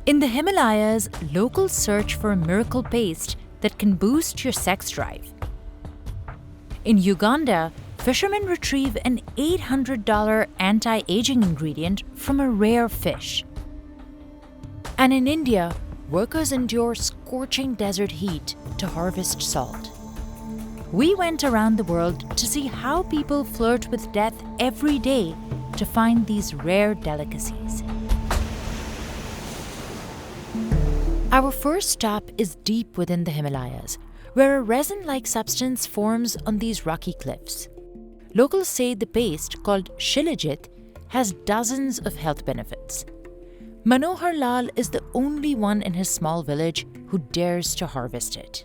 In the Himalayas, locals search for a miracle paste that can boost your sex drive. In Uganda, fishermen retrieve an $800 anti-aging ingredient from a rare fish. And in India, workers endure scorching desert heat to harvest salt. We went around the world to see how people flirt with death every day to find these rare delicacies. Our first stop is deep within the Himalayas, where a resin-like substance forms on these rocky cliffs. Locals say the paste, called Shilajit, has dozens of health benefits. Manohar Lal is the only one in his small village who dares to harvest it.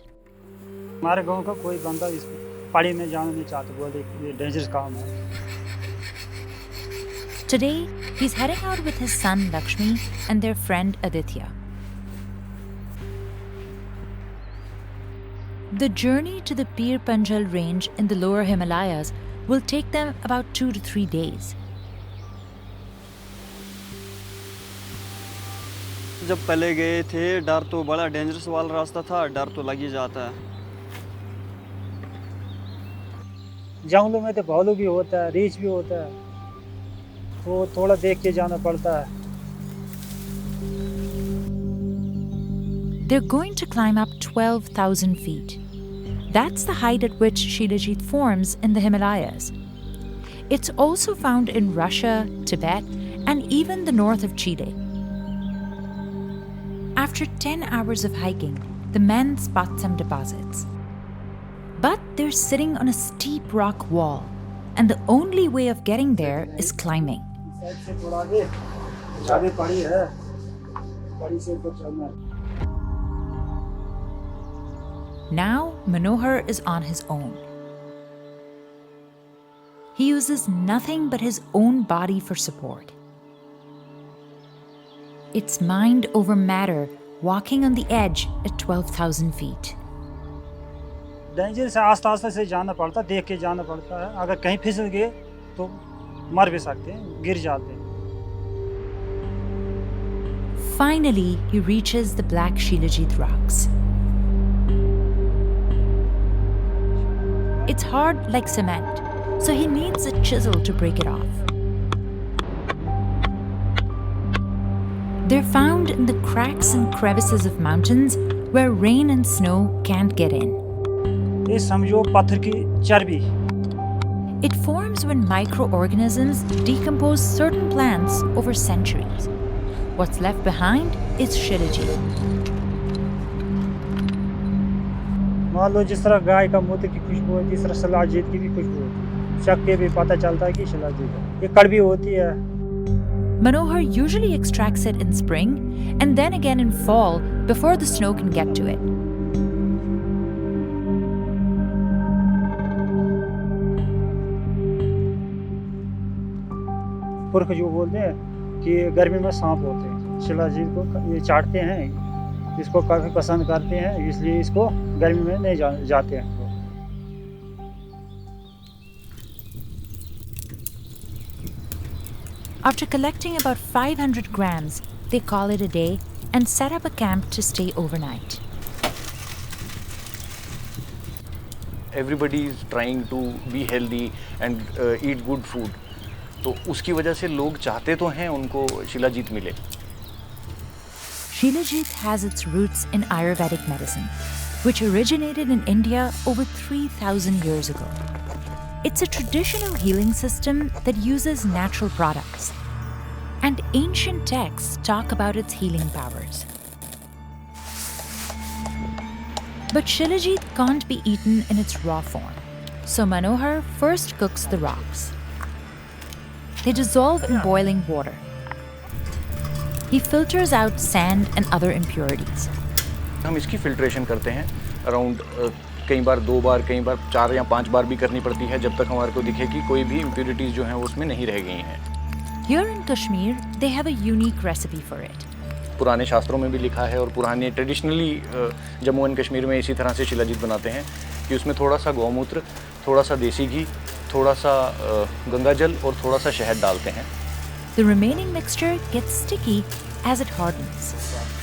हमारे गांव का कोई बंदा इस पहाड़ी में जाना नहीं चाहता, बोलते ये डेंजरस काम है. Today, he's heading out with his son Lakshmi and their friend Aditya. The journey to the Pir Panjal range in the lower Himalayas will take them about 2 to 3 days. जब पहले गए थे डर तो बड़ा डेंजरस वाला रास्ता था, डर तो लग ही जाता है. जंगलों में तो भालू भी होता है, रीछ भी होता है, तो थोड़ा देख के जाना पड़ता है. They're going to climb up 12,000 feet. That's the height at which Shilajit forms in the Himalayas. It's also found in Russia, Tibet, and even the north of Chile. After 10 hours of hiking, the men spot some deposits. But they're sitting on a steep rock wall, and the only way of getting there is climbing. Now, Manohar is on his own. He uses nothing but his own body for support. It's mind over matter, walking on the edge at 12,000 feet. Danger से आस्ते-आस्ते से जाना पड़ता, देख के जाना पड़ता है. अगर कहीं फिसल गए तो मर भी सकते हैं, गिर जाते हैं. Finally, he reaches the black Shilajit rocks. It's hard like cement, so he needs a chisel to break it off. They're found in the cracks and crevices of mountains where rain and snow can't get in. ये समझो पत्थर की चर्बी. It forms when microorganisms decompose certain plants over centuries. What's left behind is Shilajit. मान लो जिस तरह गाय का मूत्र की खुशबू होती है, इस तरह शिलाजीत की भी खुशबू होती है. चख के भी पता चलता है कि शिलाजीत है. ये कड़वी होती है. Manohar usually extracts it in spring and then again in fall before the snow can get to it. पुरख जो बोलते हैं कि गर्मी में सांप होते हैं, शिलाजीत को ये चाटते हैं, इसको काफ़ी पसंद करते हैं, इसलिए इसको गर्मी में नहीं जाते हैं. After collecting about 500 grams, they call it a day and set up a camp to stay overnight. Everybody is trying to be healthy and eat good food. तो उसकी वजह से लोग चाहते तो हैं उनको शिलाजीत मिले. Shilajit has its roots in Ayurvedic medicine, which originated in India over 3,000 years ago. It's a traditional healing system that uses natural products, and ancient texts talk about its healing powers. But Shilajit can't be eaten in its raw form, so Manohar first cooks the rocks. They dissolve in boiling water. He filters out sand and other impurities. हम इसकी filtration करते हैं around कई बार 2 बार, कई बार 4 या 5 बार भी करनी पड़ती है जब तक हमारे को दिखे कि कोई भी इम्प्योरिटीज़ जो हैं वो उसमें नहीं रह गई हैं. Here in Kashmir, they have a unique recipe for it. पुराने शास्त्रों में भी लिखा है और पुराने ट्रेडिशनली जम्मू एंड कश्मीर में इसी तरह से शिलाजीत बनाते हैं कि उसमें थोड़ा सा गौमूत्र, थोड़ा सा देसी घी, थोड़ा सा गंगा जल और थोड़ा सा शहद डालते हैं. The remaining mixture gets sticky as it hardens,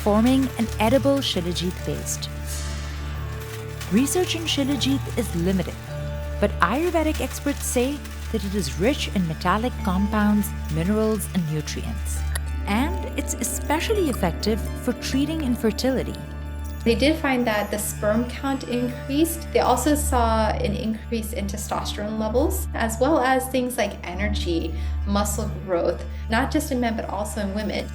forming an edible Shilajit paste. Research in Shilajit is limited, but Ayurvedic experts say that it is rich in metallic compounds, minerals, and nutrients. And it's especially effective for treating infertility. They did find that the sperm count increased. They also saw an increase in testosterone levels, as well as things like energy, muscle growth, not just in men, but also in women.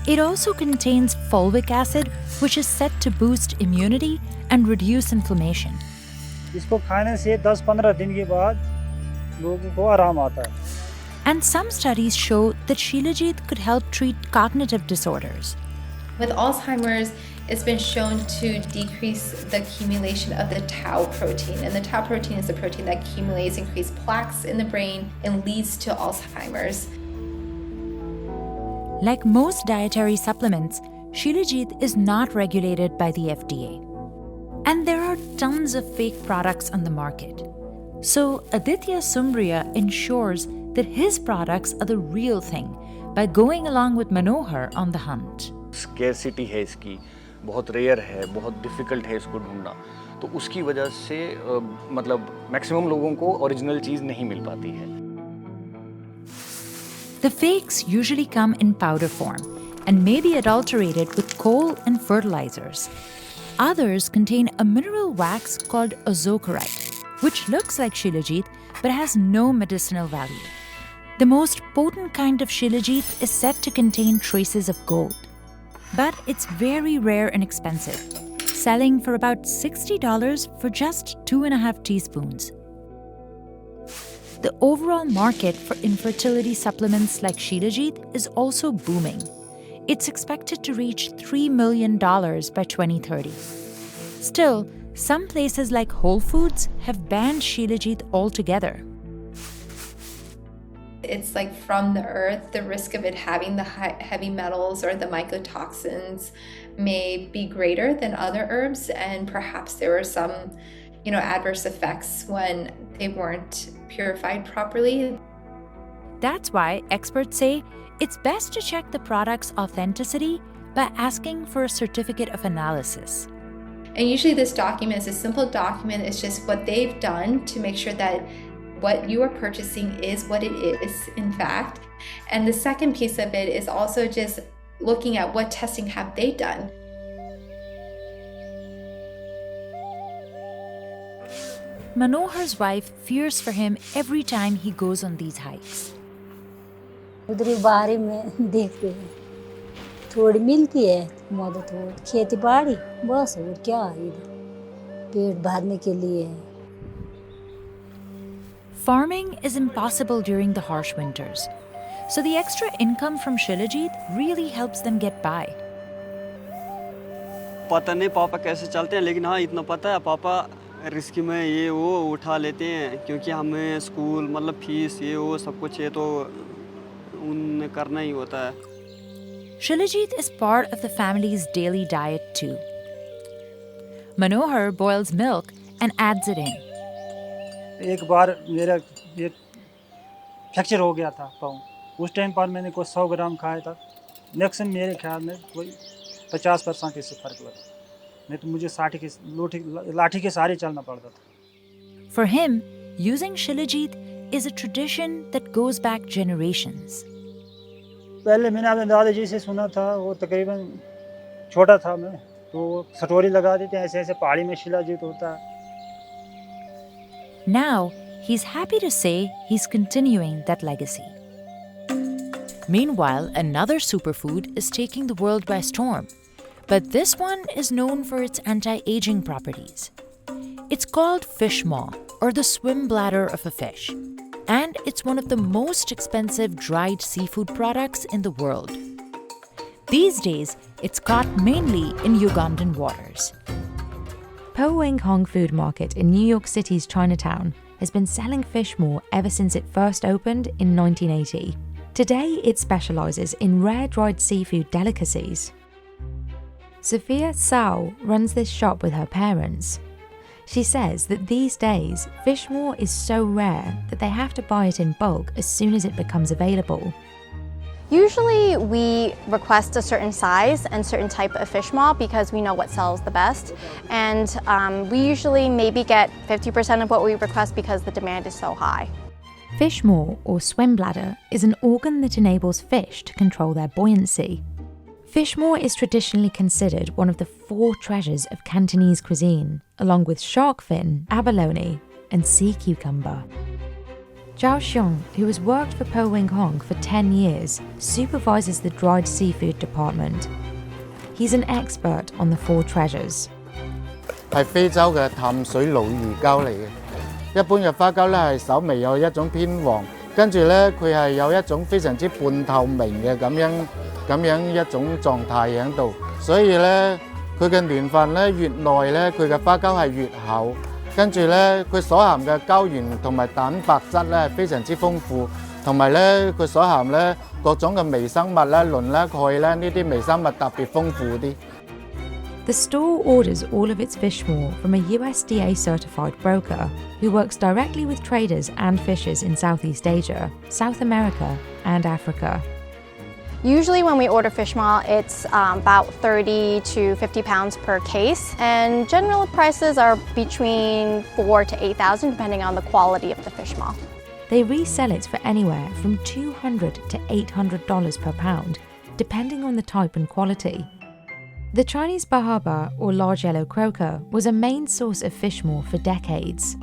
It also contains fulvic acid, which is said to boost immunity and reduce inflammation. इसको खाने से 10-15 दिन के बाद लोगों को आराम आता है. And some studies show that Shilajit could help treat cognitive disorders. With Alzheimer's, it's been shown to decrease the accumulation of the tau protein. And the tau protein is the protein that accumulates increased plaques in the brain and leads to Alzheimer's. Like most dietary supplements, Shilajit is not regulated by the FDA. And there are tons of fake products on the market. So Aditya Sumbriya ensures that his products are the real thing by going along with Manohar on the hunt. Scarcity है इसकी, बहुत rare है, बहुत difficult है इसको ढूंढना, तो उसकी वजह से मतलब मैक्सिमम लोगों को ओरिजिनल चीज़ नहीं मिल पाती है. The fakes usually come in powder form and may be adulterated with coal and fertilizers. Others contain a mineral wax called azocarite, which looks like Shilajit but has no medicinal value. The most potent kind of Shilajit is said to contain traces of gold. But it's very rare and expensive, selling for about $60 for just 2.5 teaspoons. The overall market for infertility supplements like Shilajit is also booming. It's expected to reach $3 million by 2030. Still, some places like Whole Foods have banned Shilajit altogether. It's like from the earth, the risk of it having the heavy metals or the mycotoxins may be greater than other herbs, and perhaps there were some, adverse effects when they weren't purified properly. That's why experts say it's best to check the product's authenticity by asking for a certificate of analysis. And usually this document is a simple document. It's just what they've done to make sure that what you are purchasing is what it is, in fact. And the second piece of it is also just looking at what testing have they done. Manohar's wife fears for him every time he goes on these hikes. उधर बारी में देखते हैं, थोड़ी मिलती है मदद, हो खेती बाड़ी बस, और क्या है इधर पेट भरने के लिए. Farming is impossible during the harsh winters, so the extra income from Shilajit really helps them get by. पता नहीं पापा कैसे चलते हैं, लेकिन हाँ इतना पता है पापा रिस्क में ये वो उठा लेते हैं, क्योंकि हमें स्कूल मतलब फीस ये वो सब कुछ है तो उन्हें करना ही होता है. Shilajit is part of the family's daily diet too. Manohar boils milk and adds it in. एक बार मेरा ये फ्रैक्चर हो गया था पाँव, उस टाइम पर मैंने कोई 100 ग्राम खाया था. नेक्स्ट मेरे ख्याल में कोई 50% इससे फर्क लगा, नहीं तो मुझे 60 के लाठी के सहारे चलना पड़ता था. For him, using Shilajit is a tradition that goes back generations. पहले मैंने अपने दादाजी से सुना था, वो तकरीबन छोटा था मैं, तो सटोरी लगा देते हैं, ऐसे ऐसे पहाड़ी में शिलाजीत होता है. Now, he's happy to say he's continuing that legacy. Meanwhile, another superfood is taking the world by storm, but this one is known for its anti-aging properties. It's called fish maw, or the swim bladder of a fish, and it's one of the most expensive dried seafood products in the world. These days, it's caught mainly in Ugandan waters. Po Wing Hong Food Market in New York City's Chinatown has been selling fish maw ever since it first opened in 1980. Today, it specialises in rare dried seafood delicacies. Sophia Sao runs this shop with her parents. She says that these days, fish maw is so rare that they have to buy it in bulk as soon as it becomes available. Usually we request a certain size and certain type of fish maw because we know what sells the best. And we usually maybe get 50% of what we request because the demand is so high. Fish maw, or swim bladder, is an organ that enables fish to control their buoyancy. Fish maw is traditionally considered one of the 4 treasures of Cantonese cuisine, along with shark fin, abalone, and sea cucumber. Zhao Xiong, who has worked for Po Wing Hong for 10 years, supervises the dried seafood department. He's an expert on the 4 treasures. 係非洲嘅淡水鱸魚膠嚟嘅，一般嘅花膠咧係稍微有一種偏黃，跟住咧佢係有一種非常之半透明嘅咁樣一種狀態喺度，所以咧佢嘅年份咧越耐咧，佢嘅花膠係越厚。 跟住咧，佢所含嘅膠原同埋蛋白質咧係非常之豐富，同埋咧佢所含咧各種嘅微生物咧、磷咧、鈣咧呢啲微生物特別豐富啲。The store orders all of its fish maw from a USDA certified broker who works directly with traders and fishers in Southeast Asia, South America, and Africa. Usually when we order fish maw, it's about 30 to 50 pounds per case, and general prices are between 4 to 8,000 depending on the quality of the fish maw. They resell it for anywhere from $200 to $800 per pound, depending on the type and quality. The Chinese bahaba, or large yellow croaker, was a main source of fish maw for decades.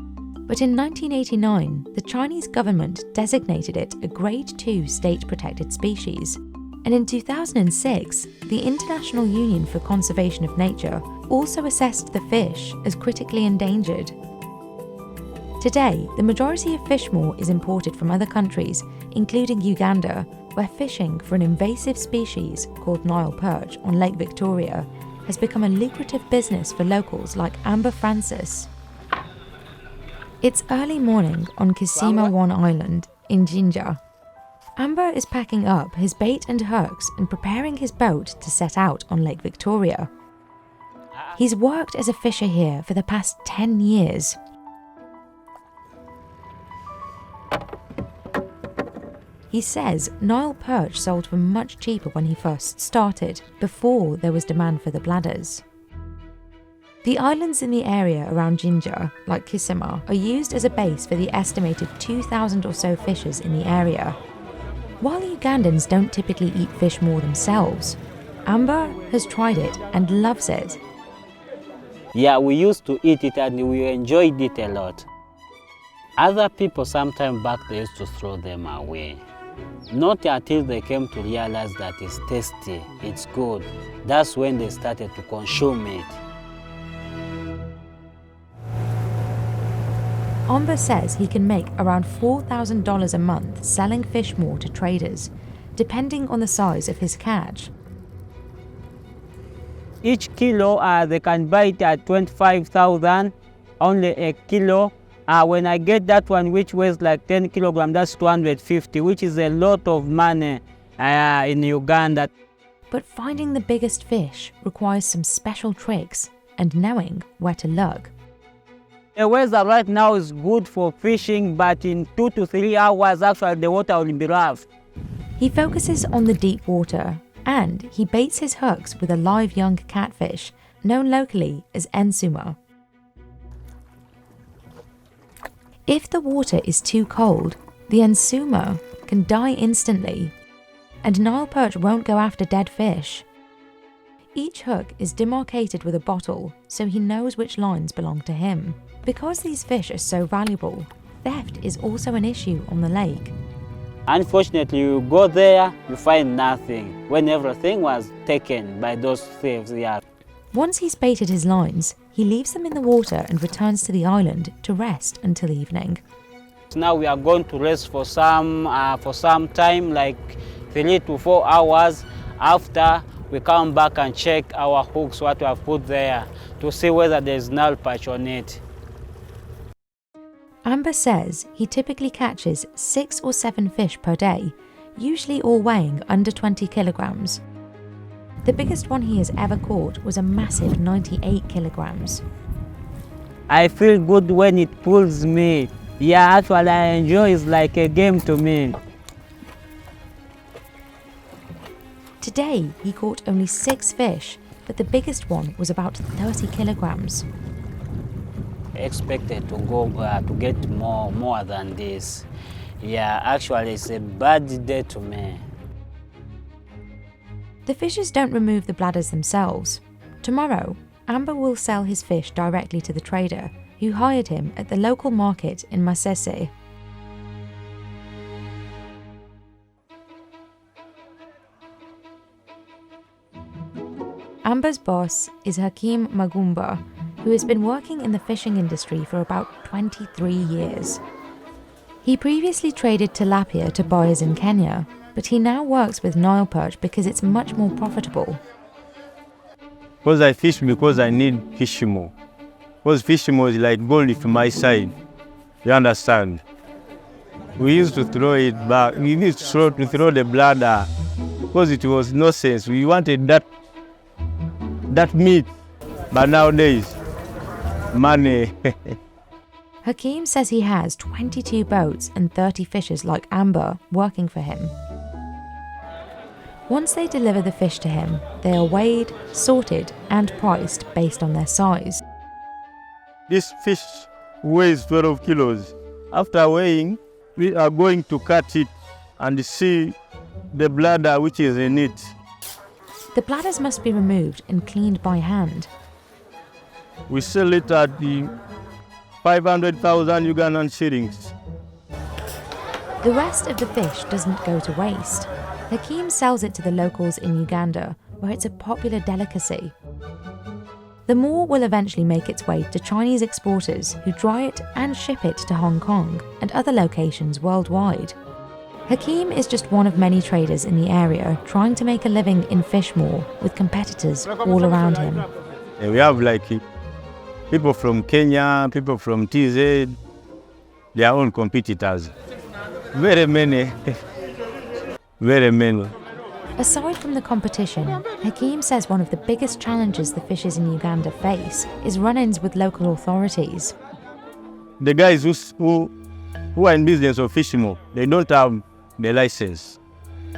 But in 1989, the Chinese government designated it a Grade 2 state-protected species. And in 2006, the International Union for Conservation of Nature also assessed the fish as critically endangered. Today, the majority of fish maw is imported from other countries, including Uganda, where fishing for an invasive species called Nile perch on Lake Victoria has become a lucrative business for locals like Amber Francis. It's early morning on Kisima One Island in Jinja. Amber is packing up his bait and hooks and preparing his boat to set out on Lake Victoria. He's worked as a fisher here for the past 10 years. He says Nile perch sold for much cheaper when he first started, before there was demand for the bladders. The islands in the area around Jinja, like Kisima, are used as a base for the estimated 2,000 or so fishers in the area. While Ugandans don't typically eat fish maw themselves, Amber has tried it and loves it. Yeah, we used to eat it and we enjoyed it a lot. Other people sometime back they used to throw them away. Not until they came to realize that it's tasty, it's good. That's when they started to consume it. Amber says he can make around $4,000 a month selling fish maw to traders, depending on the size of his catch. Each kilo, they can buy it at 25,000, only a kilo. When I get that one, which weighs like 10 kilograms, that's 250, which is a lot of money in Uganda. But finding the biggest fish requires some special tricks and knowing where to look. The weather right now is good for fishing, but in 2 to 3 hours, actually, the water will be rough. He focuses on the deep water, and he baits his hooks with a live young catfish, known locally as ensuma. If the water is too cold, the ensuma can die instantly, and Nile perch won't go after dead fish. Each hook is demarcated with a bottle, so he knows which lines belong to him. Because these fish are so valuable, theft is also an issue on the lake. Unfortunately, you go there, you find nothing, when everything was taken by those thieves. Yeah. Once he's baited his lines, he leaves them in the water and returns to the island to rest until evening. Now we are going to rest for some time, like 3 to 4 hours. After, we come back and check our hooks, what we have put there, to see whether there's Nile perch on it. Amber says he typically catches 6 or 7 fish per day, usually all weighing under 20 kilograms. The biggest one he has ever caught was a massive 98 kilograms. I feel good when it pulls me. Yeah, actually I enjoy it, like a game to me. Today, he caught only 6 fish, but the biggest one was about 30 kilograms. Expected to go to get more than this. Yeah, actually, it's a bad day to me. The fishers don't remove the bladders themselves. Tomorrow, Amber will sell his fish directly to the trader, who hired him at the local market in Masese. Amber's boss is Hakim Magumba, who has been working in the fishing industry for about 23 years. He previously traded tilapia to buyers in Kenya, but he now works with Nile perch because it's much more profitable. Because I fish because I need fish more. Because fish more is like gold from my side. You understand? We used to throw it back. We used to throw the bladder because it was no sense. We wanted that meat, but nowadays, money. Hakim says he has 22 boats and 30 fishers like Amber working for him. Once they deliver the fish to him, they are weighed, sorted and priced based on their size. This fish weighs 12 kilos. After weighing, we are going to cut it and see the bladder which is in it. The bladders must be removed and cleaned by hand. We sell it at the 500,000 Ugandan shillings. The rest of the fish doesn't go to waste. Hakim sells it to the locals in Uganda, where it's a popular delicacy. The more will eventually make its way to Chinese exporters who dry it and ship it to Hong Kong and other locations worldwide. Hakim is just one of many traders in the area trying to make a living in Fishmore with competitors all around him. We have like people from Kenya, people from TZ, their own competitors. Very many. Very many. Aside from the competition, Hakim says one of the biggest challenges the fishers in Uganda face is run-ins with local authorities. The guys who are in business of fishing, they don't have the license.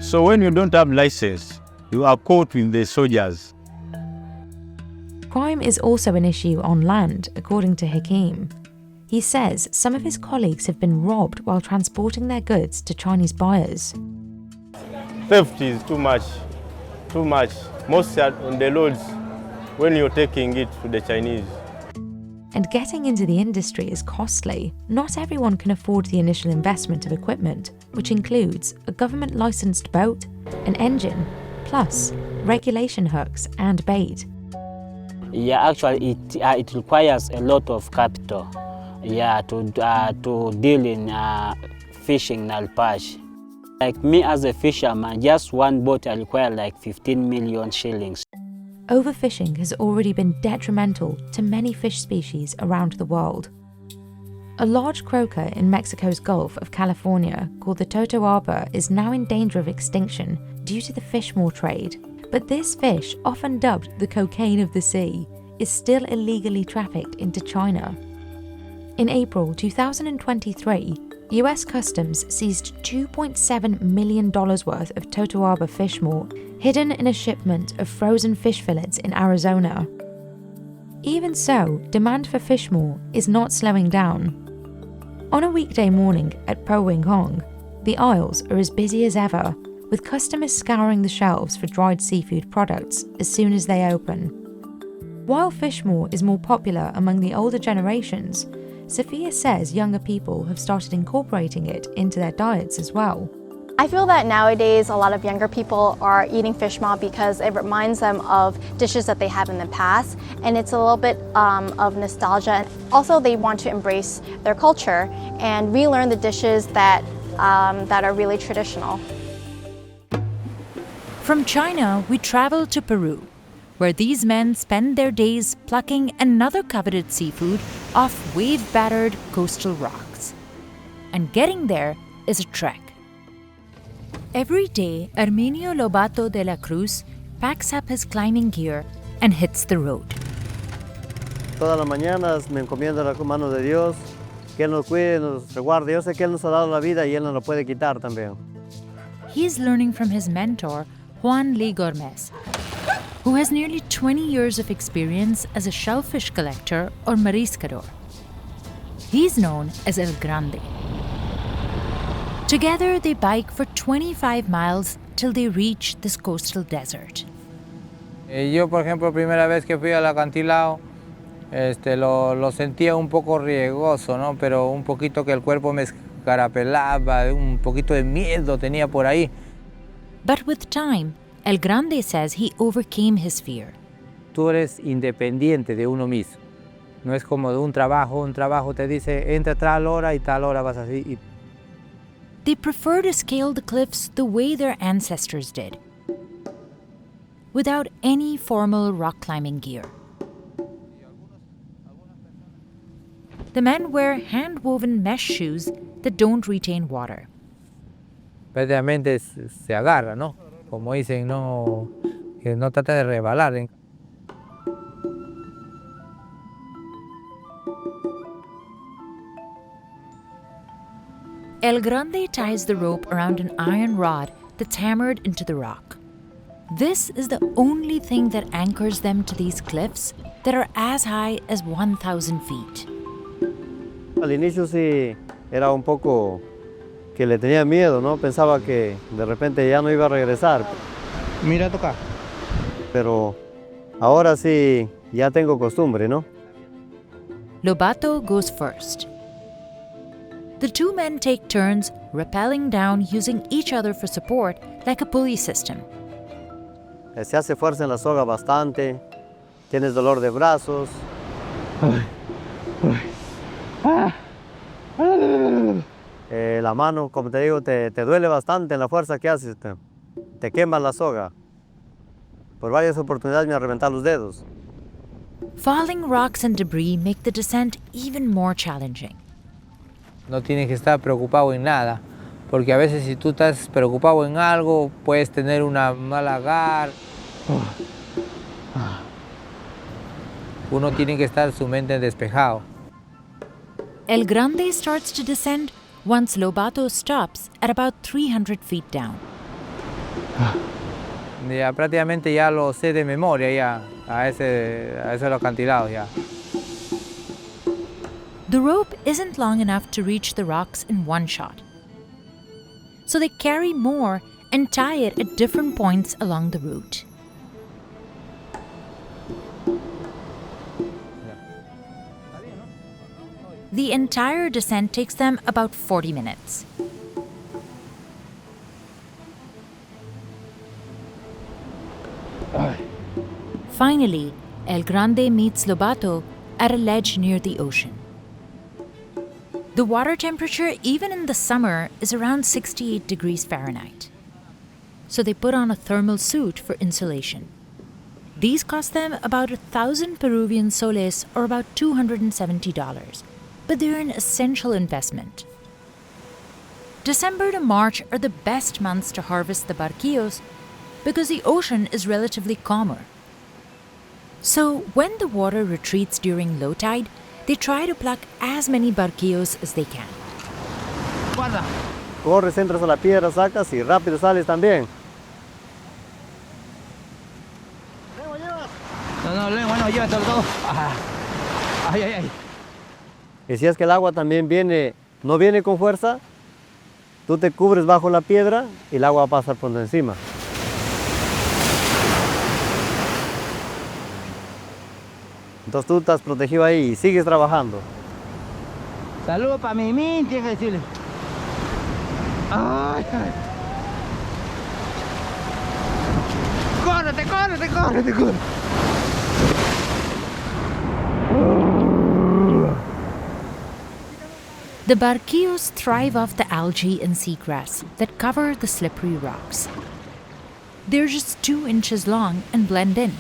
So when you don't have license, you are caught with the soldiers. Crime is also an issue on land, according to Hakim. He says some of his colleagues have been robbed while transporting their goods to Chinese buyers. Theft is too much. Mostly on the roads when you're taking it to the Chinese. And getting into the industry is costly. Not everyone can afford the initial investment of equipment, which includes a government-licensed boat, an engine, plus regulation hooks and bait. Yeah, actually, it requires a lot of capital. Yeah, to deal in fishing Nile perch. Like me as a fisherman, just one boat I require like 15 million shillings. Overfishing has already been detrimental to many fish species around the world. A large croaker in Mexico's Gulf of California called the totoaba is now in danger of extinction due to the fishmore trade. But this fish, often dubbed the cocaine of the sea, is still illegally trafficked into China. In April 2023, US Customs seized $2.7 million worth of totoaba fishmore hidden in a shipment of frozen fish fillets in Arizona. Even so, demand for fishmore is not slowing down. On a weekday morning at Po Wing Hong, the aisles are as busy as ever, with customers scouring the shelves for dried seafood products as soon as they open. While fishmore is more popular among the older generations, Sophia says younger people have started incorporating it into their diets as well. I feel that nowadays a lot of younger people are eating fish maw because it reminds them of dishes that they have in the past, and it's a little bit of nostalgia. And also they want to embrace their culture and relearn the dishes that are really traditional. From China, we travel to Peru, where these men spend their days plucking another coveted seafood off wave-battered coastal rocks. And getting there is a trek. Every day, Arminio Lobato de la Cruz packs up his climbing gear and hits the road. Todas las mañanas me encomiendo a la mano de Dios, que Él nos cuide, nos reguarde. Yo sé que Él nos ha dado la vida y Él nos la puede quitar también. He's learning from his mentor, Juan Lee Gormez, who has nearly 20 years of experience as a shellfish collector or mariscador. He's known as El Grande. Together, they bike for 25 miles till they reach this coastal desert. Yo, por ejemplo, primera vez que fui al acantilado, lo sentía un poco riesgoso, ¿no? Pero un poquito que el cuerpo me escarapelaba, un poquito de miedo tenía por ahí. But with time, El Grande says he overcame his fear. Tú eres independiente de uno mismo. No es como de un trabajo te dice, entra tal hora y tal hora vas así. They prefer to scale the cliffs the way their ancestors did, without any formal rock climbing gear. The men wear hand-woven mesh shoes that don't retain water. Prácticamente se agarra, ¿no? Como dicen, que no trata de resbalar. El Grande ties the rope around an iron rod that's hammered into the rock. This is the only thing that anchors them to these cliffs that are as high as 1,000 feet. Al inicio sí era un poco que le tenía miedo, ¿no? Pensaba que de repente ya no iba a regresar. Mira toca. Pero ahora sí ya tengo costumbre, ¿no? Lobato goes first. The two men take turns rappelling down using each other for support like a pulley system. Se hace fuerza en la soga bastante, tienes dolor de brazos. La mano, como te digo, te duele bastante en la fuerza que haces, te quemas la soga. Por varias oportunidades me han reventado los dedos. Falling rocks and debris make the descent even more challenging. No tienes que estar preocupado en nada, porque a veces si tú estás preocupado en algo, puedes tener una mala agar. Uno tiene que estar su mente despejado. El Grande starts to descend once Lobato stops at about 300 feet down. Ya prácticamente ya lo sé de memoria ya, a ese acantilado ya. The rope isn't long enough to reach the rocks in one shot. So they carry more and tie it at different points along the route. The entire descent takes them about 40 minutes. Finally, El Grande meets Lobato at a ledge near the ocean. The water temperature, even in the summer, is around 68 degrees Fahrenheit. So they put on a thermal suit for insulation. These cost them about 1,000 Peruvian soles, or about $270, but they're an essential investment. December to March are the best months to harvest the barquillos because the ocean is relatively calmer. So when the water retreats during low tide, they try to pluck as many barquillos as they can. Guarda. Corres, entras a la piedra, sacas y rápido sales también. No, llévatelo todo. Ay. Y si es que el agua también no viene con fuerza, tú te cubres bajo la piedra y el agua va a pasar por encima. Entonces tú estás protegido ahí y sigues trabajando. Saludos para Mimi, tienes que decirle. Ay. Córrete. The barquillos thrive off the algae and seagrass that cover the slippery rocks. They're just 2 inches long and blend in,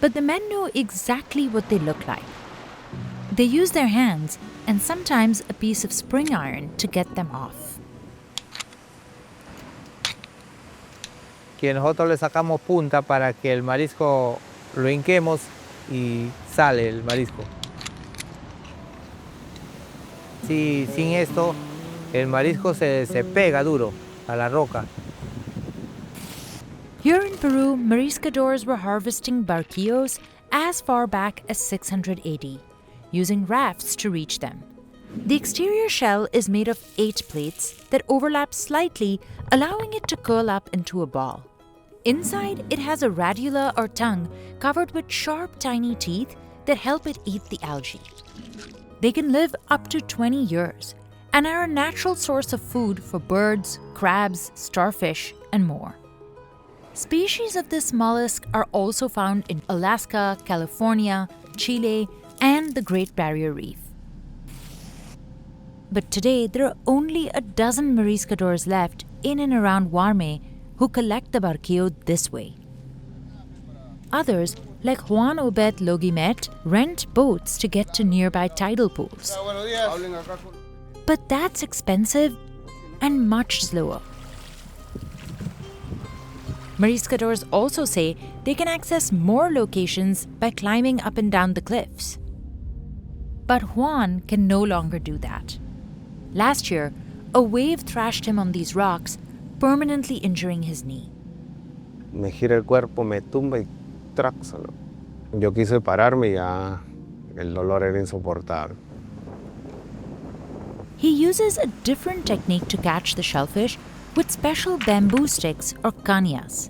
but the men know exactly what they look like. They use their hands and sometimes a piece of spring iron to get them off. Que nosotros le sacamos punta para que el marisco lo hinquemos y sale el marisco. Sí, sin esto, el marisco se pega duro a la roca. Here in Peru, mariscadores were harvesting barquillos as far back as 600 AD, using rafts to reach them. The exterior shell is made of 8 plates that overlap slightly, allowing it to curl up into a ball. Inside, it has a radula or tongue covered with sharp, tiny teeth that help it eat the algae. They can live up to 20 years and are a natural source of food for birds, crabs, starfish, and more. Species of this mollusk are also found in Alaska, California, Chile, and the Great Barrier Reef. But today, there are only a dozen mariscadores left in and around Warme who collect the barquillo this way. Others, like Juan Obed Logimet, rent boats to get to nearby tidal pools. But that's expensive and much slower. Mariscadores also say they can access more locations by climbing up and down the cliffs. But Juan can no longer do that. Last year, a wave thrashed him on these rocks, permanently injuring his knee. Me gira el cuerpo, me tumba y tráxalo. Yo quise pararme y ya el dolor era insoportable. He uses a different technique to catch the shellfish with special bamboo sticks or cañas.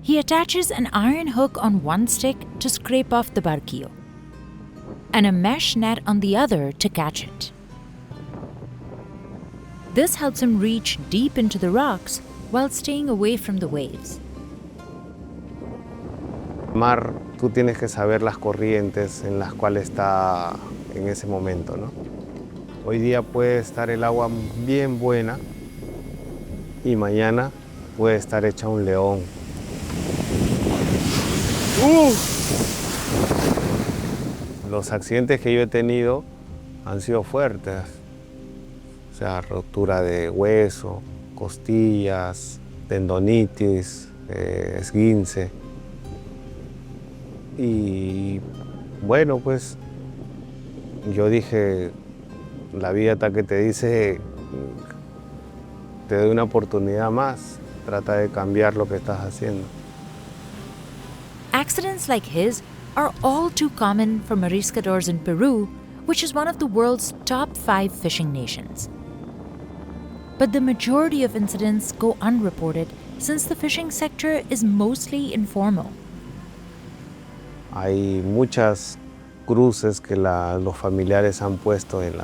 He attaches an iron hook on one stick to scrape off the barquillo, and a mesh net on the other to catch it. This helps him reach deep into the rocks while staying away from the waves. Mar, tú tienes que saber las corrientes en las cuales está en ese momento, ¿no? Hoy día puede estar el agua bien buena y mañana puede estar hecha un león. Los accidentes que yo he tenido han sido fuertes. O sea, rotura de hueso, costillas, tendonitis, esguince. Y bueno, pues yo dije, la vida hasta que te dice, te doy una oportunidad más, trata de cambiar lo que estás haciendo. Accidents like his are all too common for mariscadores in Peru, which is one of the world's top 5 fishing nations. But the majority of incidents go unreported since the fishing sector is mostly informal. Hay muchas cruces que los familiares han puesto en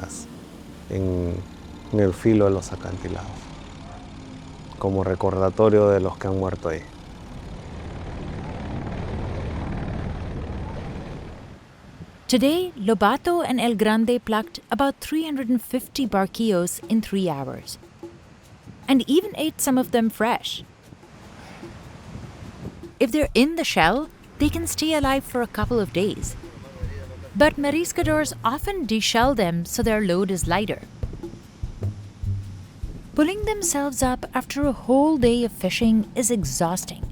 el filo de los acantilados, como recordatorio de los que han muerto ahí. Today, Lobato and El Grande plucked about 350 barquillos in 3 hours, and even ate some of them fresh. If they're in the shell, they can stay alive for a couple of days. But mariscadores often deshell them so their load is lighter. Pulling themselves up after a whole day of fishing is exhausting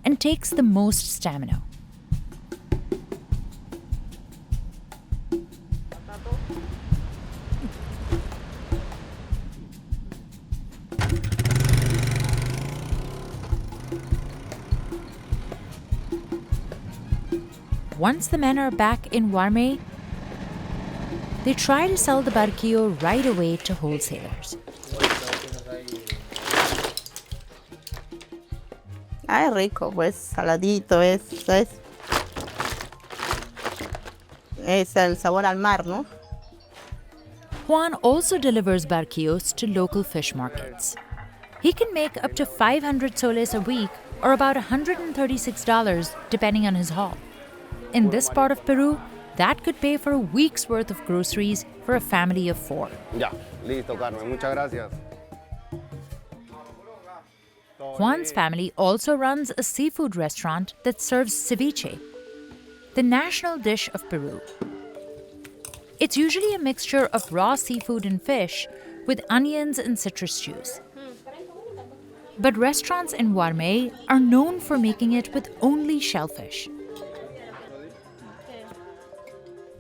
and takes the most stamina. Once the men are back in Warme, they try to sell the barquillo right away to wholesalers. Es rico, pues saladito, es el sabor al mar, ¿no? Juan also delivers barquillos to local fish markets. He can make up to 500 soles a week, or about $136, depending on his haul. In this part of Peru, that could pay for a week's worth of groceries for a family of 4. Ya, listo, Carmen. Muchas gracias. Juan's family also runs a seafood restaurant that serves ceviche, the national dish of Peru. It's usually a mixture of raw seafood and fish with onions and citrus juice. But restaurants in Warme are known for making it with only shellfish.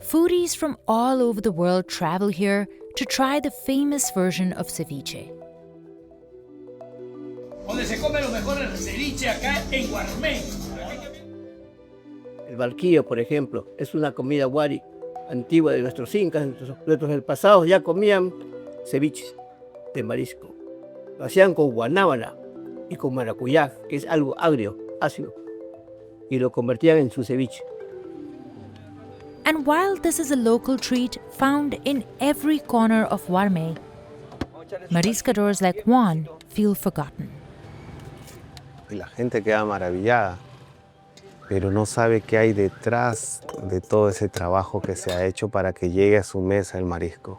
Foodies from all over the world travel here to try the famous version of ceviche. se come lo mejor el ceviche acá en Guarmey. El barquillo, por ejemplo, es una comida wari antigua de nuestros incas, nuestros antepasados ya comían ceviches de marisco. Lo hacían con guanábana y con maracuyá, que es algo agrio, ácido, y lo convertían en su ceviche. And while this is a local treat found in every corner of Guarmey, mariscadores like Juan feel forgotten. Y la gente queda maravillada, pero no sabe qué hay detrás de todo ese trabajo que se ha hecho para que llegue a su mesa el marisco.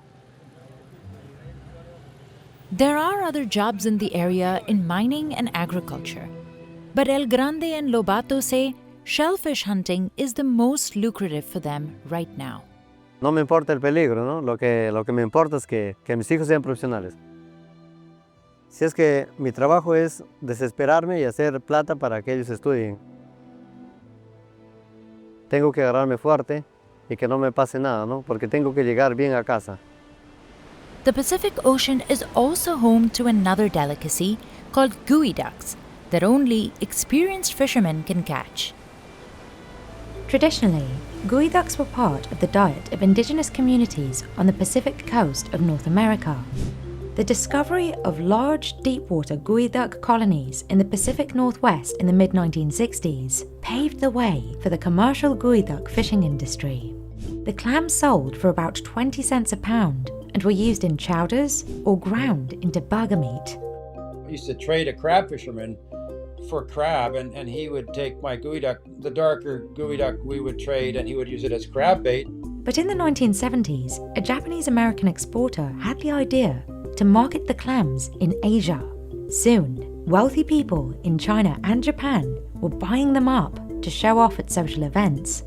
There are other jobs in the area in mining and agriculture, but El Grande and Lobato say shellfish hunting is the most lucrative for them right now. No me importa el peligro, ¿no? Lo que me importa es que mis hijos sean profesionales. Si es que mi trabajo es desesperarme y hacer plata para que ellos estudien, tengo que agarrarme fuerte y que no me pase nada, ¿no? Porque tengo que llegar bien a casa. The Pacific Ocean is also home to another delicacy called geoducks that only experienced fishermen can catch. Traditionally, geoducks were part of the diet of indigenous communities on the Pacific coast of North America. The discovery of large, deep-water geoduck colonies in the Pacific Northwest in the mid-1960s paved the way for the commercial geoduck fishing industry. The clams sold for about 20 cents a pound and were used in chowders or ground into burger meat. I used to trade a crab fisherman for crab, and he would take my geoduck, the darker geoduck we would trade, and he would use it as crab bait. But in the 1970s, a Japanese-American exporter had the idea to market the clams in Asia. Soon, wealthy people in China and Japan were buying them up to show off at social events.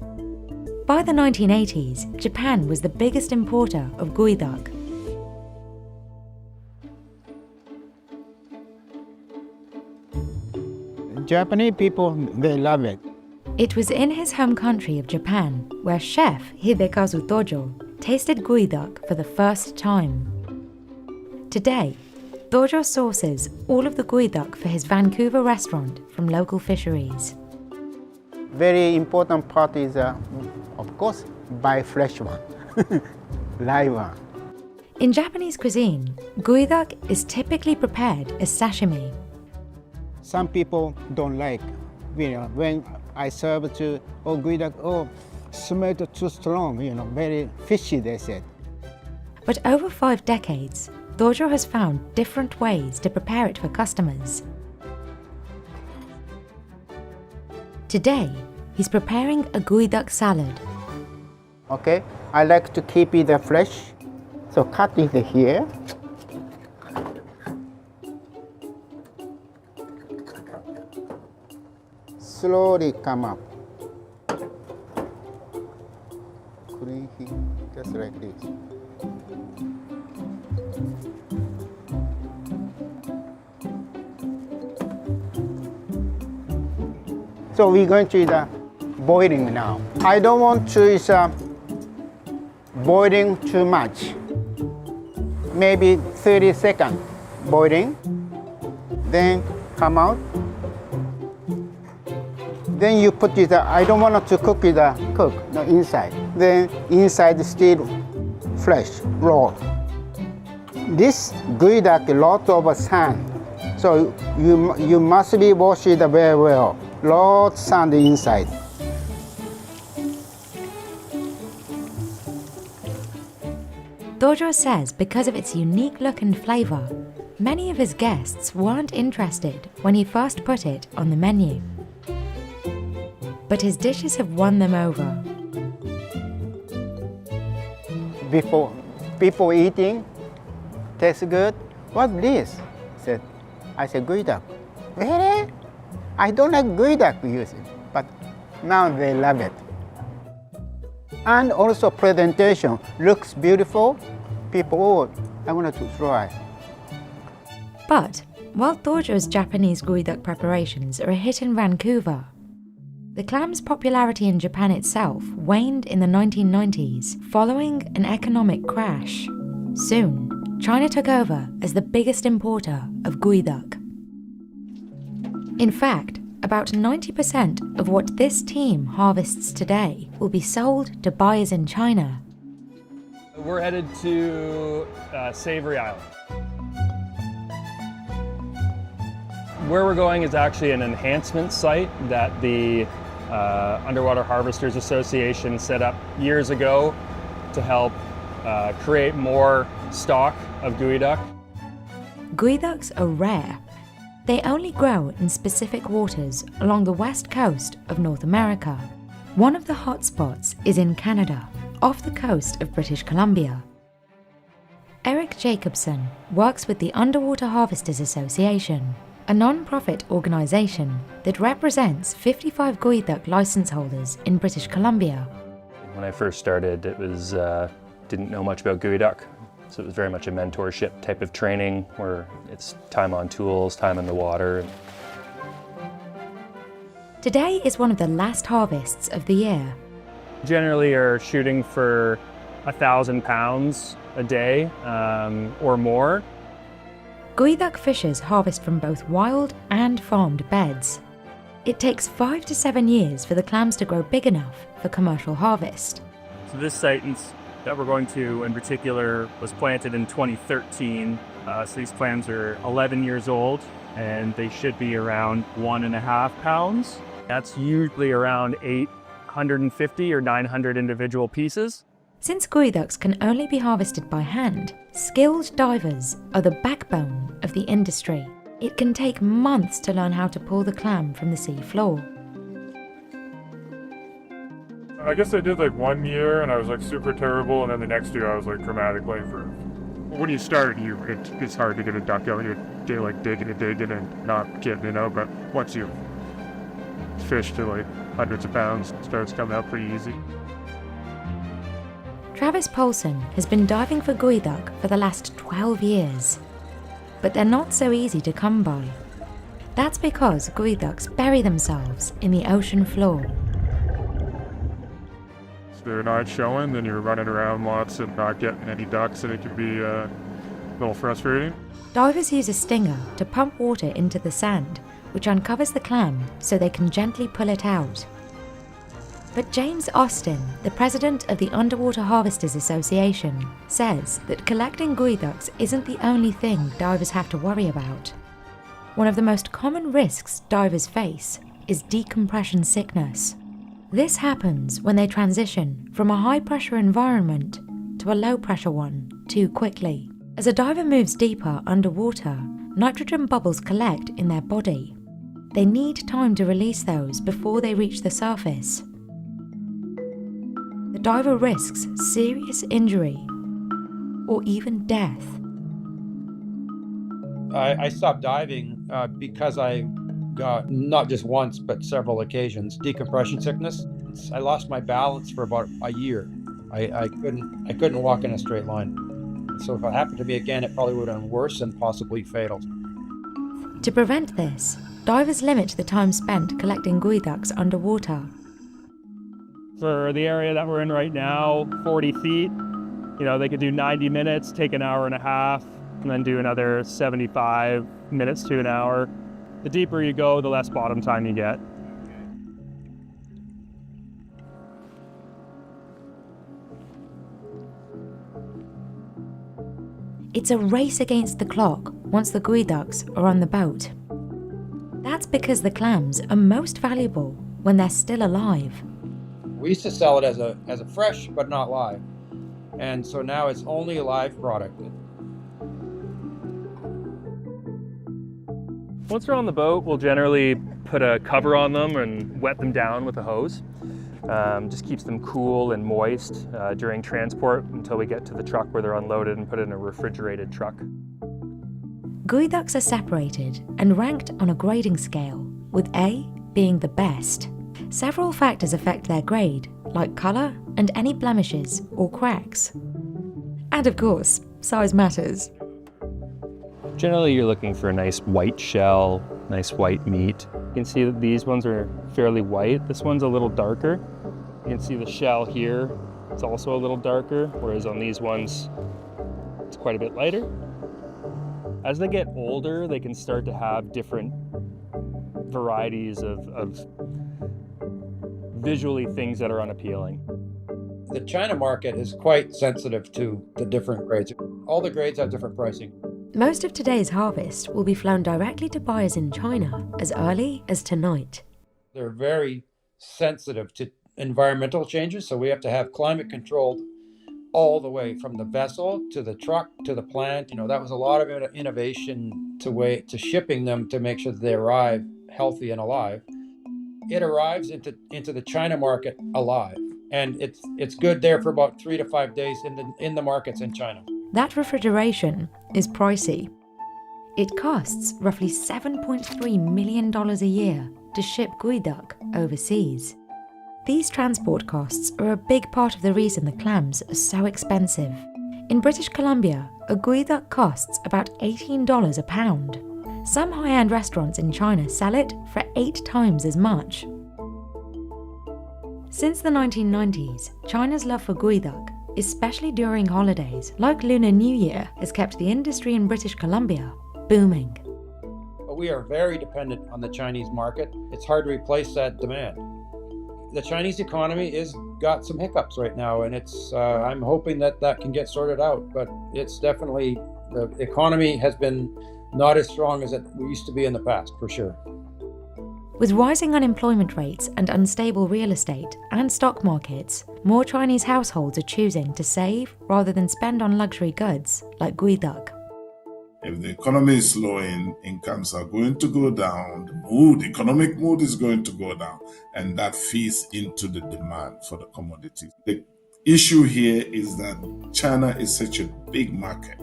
By the 1980s, Japan was the biggest importer of geoduck. Japanese people, they love it. It was in his home country of Japan where chef Hidekazu Tojo tasted geoduck for the first time. Today, Tojo sources all of the geoduck for his Vancouver restaurant from local fisheries. Very important part is, of course, buy fresh one, live one. In Japanese cuisine, geoduck is typically prepared as sashimi. Some people don't like, when I serve to, geoduck, smell too strong, very fishy, they said. But over 5 decades, Tojo has found different ways to prepare it for customers. Today, he's preparing a geoduck salad. Okay, I like to keep it fresh, so cut it here. Slowly come up. Just like this. So we're going to the boiling now. I don't want to boiling too much. Maybe 30 seconds boiling. Then come out. Then you put it, I don't want to cook it, no, inside. Then inside still fresh, raw. This geoduck, a lot of sand. So you must be wash it very well. Lot of sand inside. Tojo says because of its unique look and flavour, many of his guests weren't interested when he first put it on the menu. But his dishes have won them over. Before people eating, tastes good. What's this? I said, geoduck. Really? I don't like geoduck usually, but now they love it. And also presentation looks beautiful. People, I want to try. But while Tojo's Japanese geoduck preparations are a hit in Vancouver, the clam's popularity in Japan itself waned in the 1990s following an economic crash. Soon, China took over as the biggest importer of geoduck. In fact, about 90% of what this team harvests today will be sold to buyers in China. We're headed to Savory Island. Where we're going is actually an enhancement site that the Underwater Harvesters Association set up years ago to help create more stock of geoduck. Geoducks are rare. They only grow in specific waters along the west coast of North America. One of the hotspots is in Canada, off the coast of British Columbia. Eric Jacobson works with the Underwater Harvesters Association, a non-profit organisation that represents 55 geoduck licence holders in British Columbia. When I first started, it was didn't know much about geoduck, so it was very much a mentorship type of training where it's time on tools, time in the water. Today is one of the last harvests of the year. Generally are shooting for 1,000 pounds a day or more. Geoduck fishers harvest from both wild and farmed beds. It takes 5 to 7 years for the clams to grow big enough for commercial harvest. So this site that we're going to in particular was planted in 2013. So these clams are 11 years old and they should be around 1.5 pounds. That's usually around 850 or 900 individual pieces. Since geoducks can only be harvested by hand, skilled divers are the backbone of the industry. It can take months to learn how to pull the clam from the sea floor. I guess I did like 1 year and I was like super terrible, and then the next year I was like dramatically improved. When you start, it's hard to get a duck out. You're like digging and not getting it out, but once you fish to like hundreds of pounds, it starts coming out pretty easy. Travis Paulson has been diving for geoduck for the last 12 years. But they're not so easy to come by. That's because geoducks bury themselves in the ocean floor. If they're not showing, then you're running around lots and not getting any ducks, and it can be a little frustrating. Divers use a stinger to pump water into the sand, which uncovers the clam so they can gently pull it out. But James Austin, the president of the Underwater Harvesters Association, says that collecting geoducks isn't the only thing divers have to worry about. One of the most common risks divers face is decompression sickness. This happens when they transition from a high-pressure environment to a low-pressure one too quickly. As a diver moves deeper underwater, nitrogen bubbles collect in their body. They need time to release those before they reach the surface. The diver risks serious injury or even death. I stopped diving because I got, not just once, but several occasions, decompression sickness. I lost my balance for about a year. I couldn't walk in a straight line. So if it happened to me again, it probably would have been worse and possibly fatal. To prevent this, divers limit the time spent collecting geoducks underwater. For the area that we're in right now, 40 feet, they could do 90 minutes, take an hour and a half, and then do another 75 minutes to an hour. The deeper you go, the less bottom time you get. It's a race against the clock once the geoducks are on the boat. That's because the clams are most valuable when they're still alive. We used to sell it as a fresh but not live, and so now it's only a live product. Once they're on the boat, we'll generally put a cover on them and wet them down with a hose. Just keeps them cool and moist during transport until we get to the truck where they're unloaded and put in a refrigerated truck. Geoducks are separated and ranked on a grading scale, with A being the best. Several factors affect their grade, like colour and any blemishes or cracks. And of course, size matters. Generally, you're looking for a nice white shell, nice white meat. You can see that these ones are fairly white. This one's a little darker. You can see the shell here. It's also a little darker, whereas on these ones, it's quite a bit lighter. As they get older, they can start to have different varieties of visually things that are unappealing. The China market is quite sensitive to the different grades. All the grades have different pricing. Most of today's harvest will be flown directly to buyers in China as early as tonight. They're very sensitive to environmental changes, so we have to have climate controlled all the way from the vessel to the truck to the plant. You know, that was a lot of innovation to shipping them to make sure that they arrive healthy and alive. It arrives into the China market alive, and it's good there for about 3 to 5 days in the markets in China. That refrigeration is pricey. It costs roughly $7.3 million a year to ship geoduck overseas. These transport costs are a big part of the reason the clams are so expensive. In British Columbia, a geoduck costs about $18 a pound. Some high-end restaurants in China sell it for 8 times as much. Since the 1990s, China's love for geoduck, especially during holidays like Lunar New Year, has kept the industry in British Columbia booming. We are very dependent on the Chinese market. It's hard to replace that demand. The Chinese economy is got some hiccups right now, and I'm hoping that can get sorted out, but it's definitely, the economy has been not as strong as it used to be in the past, for sure. With rising unemployment rates and unstable real estate and stock markets, more Chinese households are choosing to save rather than spend on luxury goods like geoduck. If the economy is slowing, incomes are going to go down, the economic mood is going to go down, and that feeds into the demand for the commodities. The issue here is that China is such a big market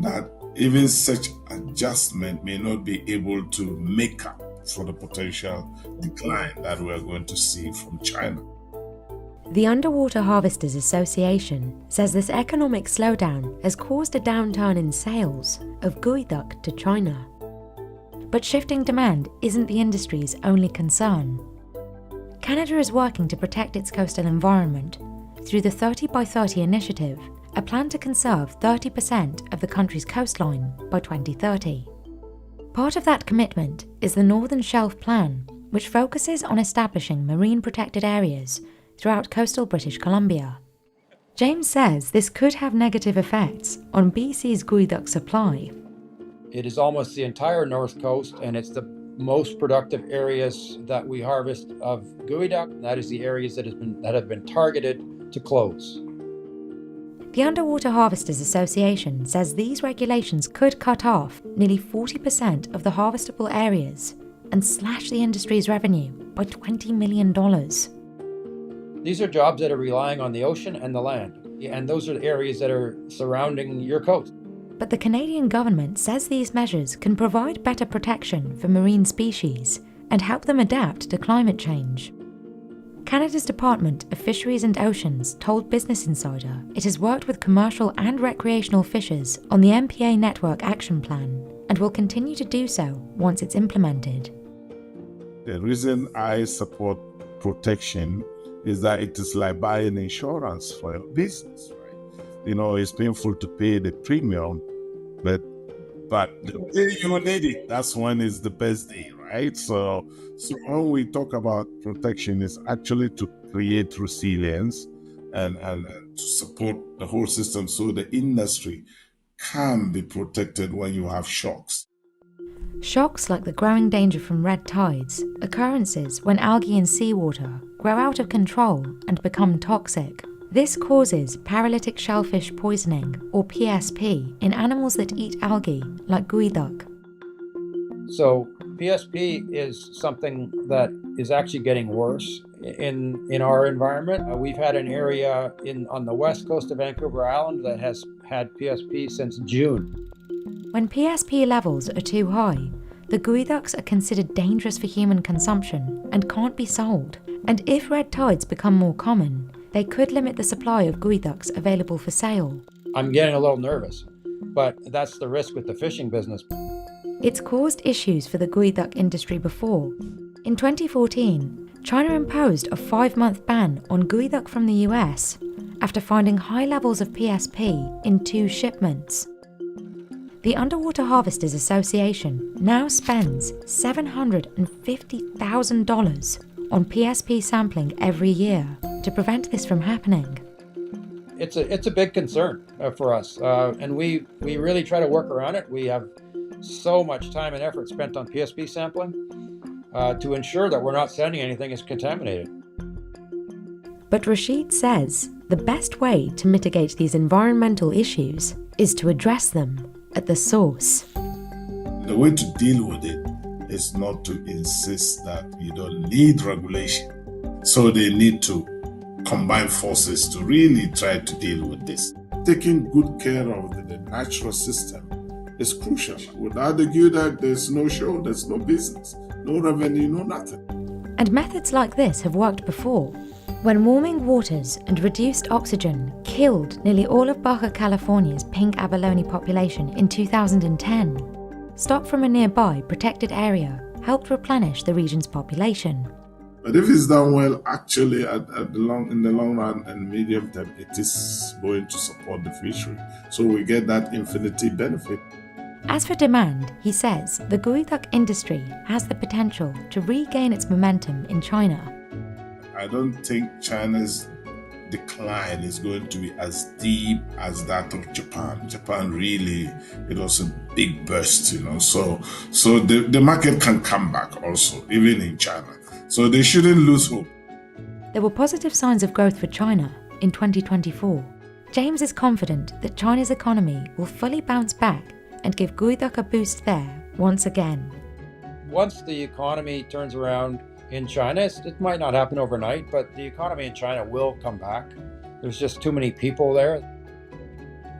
that even such adjustment may not be able to make up for the potential decline that we are going to see from China. The Underwater Harvesters Association says this economic slowdown has caused a downturn in sales of geoduck to China. But shifting demand isn't the industry's only concern. Canada is working to protect its coastal environment through the 30 by 30 initiative, a plan to conserve 30% of the country's coastline by 2030. Part of that commitment is the Northern Shelf Plan, which focuses on establishing marine protected areas throughout coastal British Columbia. James says this could have negative effects on BC's geoduck supply. It is almost the entire north coast, and it's the most productive areas that we harvest of geoduck. That is the areas that have been targeted to close. The Underwater Harvesters Association says these regulations could cut off nearly 40% of the harvestable areas and slash the industry's revenue by $20 million. These are jobs that are relying on the ocean and the land, and those are the areas that are surrounding your coast. But the Canadian government says these measures can provide better protection for marine species and help them adapt to climate change. Canada's Department of Fisheries and Oceans told Business Insider it has worked with commercial and recreational fishers on the MPA Network Action Plan and will continue to do so once it's implemented. The reason I support protection is that it is like buying insurance for your business, right? You know, it's painful to pay the premium, but the day you need it, that's when it's the best day, right? So when we talk about protection, it's actually to create resilience and to support the whole system so the industry can be protected when you have shocks. Shocks like the growing danger from red tides, occurrences when algae in seawater grow out of control and become toxic. This causes paralytic shellfish poisoning, or PSP, in animals that eat algae, like geoduck. So PSP is something that is actually getting worse in our environment. We've had an area on the west coast of Vancouver Island that has had PSP since June. When PSP levels are too high, the geoducks are considered dangerous for human consumption and can't be sold. And if red tides become more common, they could limit the supply of geoducks available for sale. I'm getting a little nervous, but that's the risk with the fishing business. It's caused issues for the geoduck industry before. In 2014, China imposed a 5-month ban on geoduck from the US after finding high levels of PSP in 2 shipments. The Underwater Harvesters Association now spends $750,000 on PSP sampling every year to prevent this from happening. It's a big concern for us, and we really try to work around it. We have so much time and effort spent on PSP sampling to ensure that we're not sending anything that's contaminated. But Rashid says the best way to mitigate these environmental issues is to address them at the source. The way to deal with it is not to insist that you don't need regulation. So they need to combine forces to really try to deal with this. Taking good care of the natural system is crucial. Without the Geoduck, there's no show, there's no business, no revenue, no nothing. And methods like this have worked before. When warming waters and reduced oxygen killed nearly all of Baja California's pink abalone population in 2010, stock from a nearby protected area helped replenish the region's population. But if it's done well, actually in the long run and medium term, it is going to support the fishery. So we get that infinity benefit. As for demand, he says the geoduck industry has the potential to regain its momentum in China. I don't think China's decline is going to be as deep as that of Japan. Japan really, it was a big burst, so the market can come back also, even in China. So they shouldn't lose hope. There were positive signs of growth for China in 2024. James is confident that China's economy will fully bounce back and give geoduck a boost there once again. Once the economy turns around in China, it might not happen overnight, but the economy in China will come back. There's just too many people there.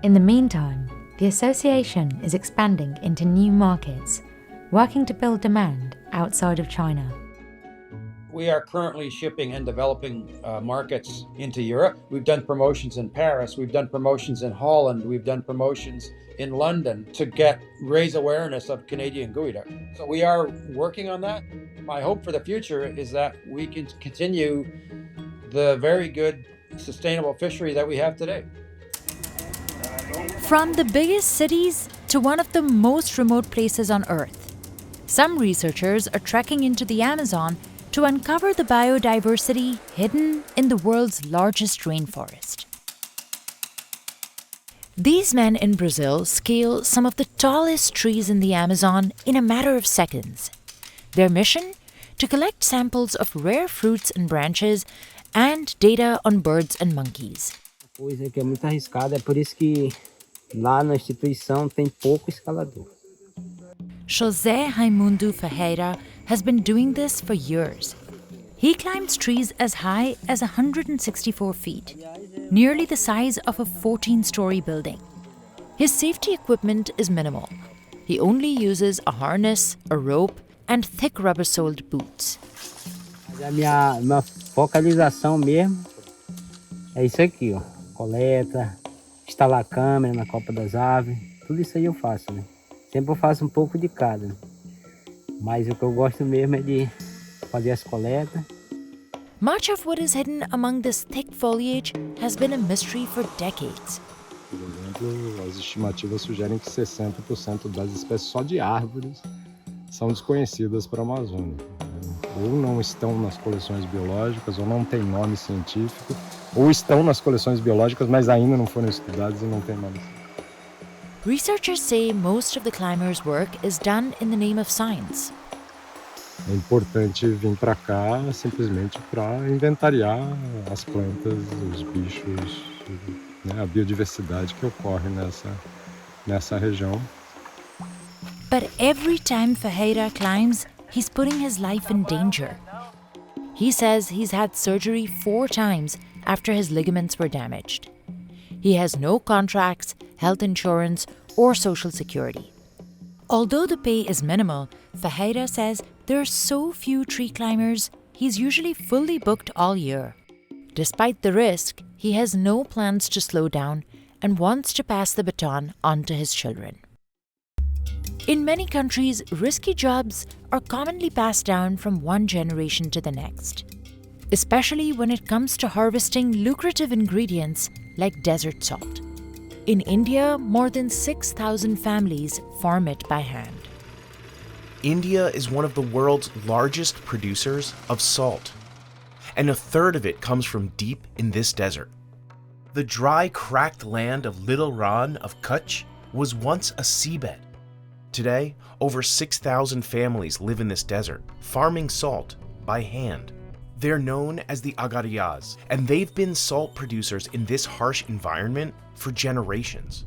In the meantime, the association is expanding into new markets, working to build demand outside of China. We are currently shipping and developing markets into Europe. We've done promotions in Paris, we've done promotions in Holland, we've done promotions in London to raise awareness of Canadian geoduck. So we are working on that. My hope for the future is that we can continue the very good sustainable fishery that we have today. From the biggest cities to one of the most remote places on Earth, some researchers are trekking into the Amazon to uncover the biodiversity hidden in the world's largest rainforest. These men in Brazil scale some of the tallest trees in the Amazon in a matter of seconds. Their mission? To collect samples of rare fruits and branches and data on birds and monkeys. Coisa que é muito arriscada, é por isso que lá na instituição tem pouco escalador. José Raimundo Ferreira has been doing this for years. He climbs trees as high as 164 feet, nearly the size of a 14-story building. His safety equipment is minimal. He only uses a harness, a rope, and thick rubber-soled boots. A minha focalização mesmo é isso aqui, ó. Coleta, instalar a câmera na copa das aves, tudo isso aí eu faço, né? Sempre eu faço um pouco de cada, né? Mas o que eu gosto mesmo é de fazer as coletas. Much of what is hidden among this thick foliage has been a mystery for decades. Por exemplo, as estimativas sugerem que 60% das espécies só de árvores são desconhecidas para a Amazônia. Ou não estão nas coleções biológicas, ou não têm nome científico, ou estão nas coleções biológicas, mas ainda não foram estudadas e não têm nome científico. Researchers say most of the climbers' work is done in the name of science. É importante vir para cá simplesmente para inventariar as plantas, os bichos, né, a biodiversidade que ocorre nessa região. But every time Ferreira climbs, he's putting his life in danger. He says he's had surgery 4 times after his ligaments were damaged. He has no contracts, health insurance, or social security. Although the pay is minimal, Ferreira says there are so few tree climbers, he's usually fully booked all year. Despite the risk, he has no plans to slow down and wants to pass the baton on to his children. In many countries, risky jobs are commonly passed down from one generation to the next, especially when it comes to harvesting lucrative ingredients like desert salt. In India, more than 6,000 families farm it by hand. India is one of the world's largest producers of salt, and a third of it comes from deep in this desert. The dry, cracked land of Little Rann of Kutch was once a seabed. Today, over 6,000 families live in this desert, farming salt by hand. They're known as the Agariyas, and they've been salt producers in this harsh environment for generations.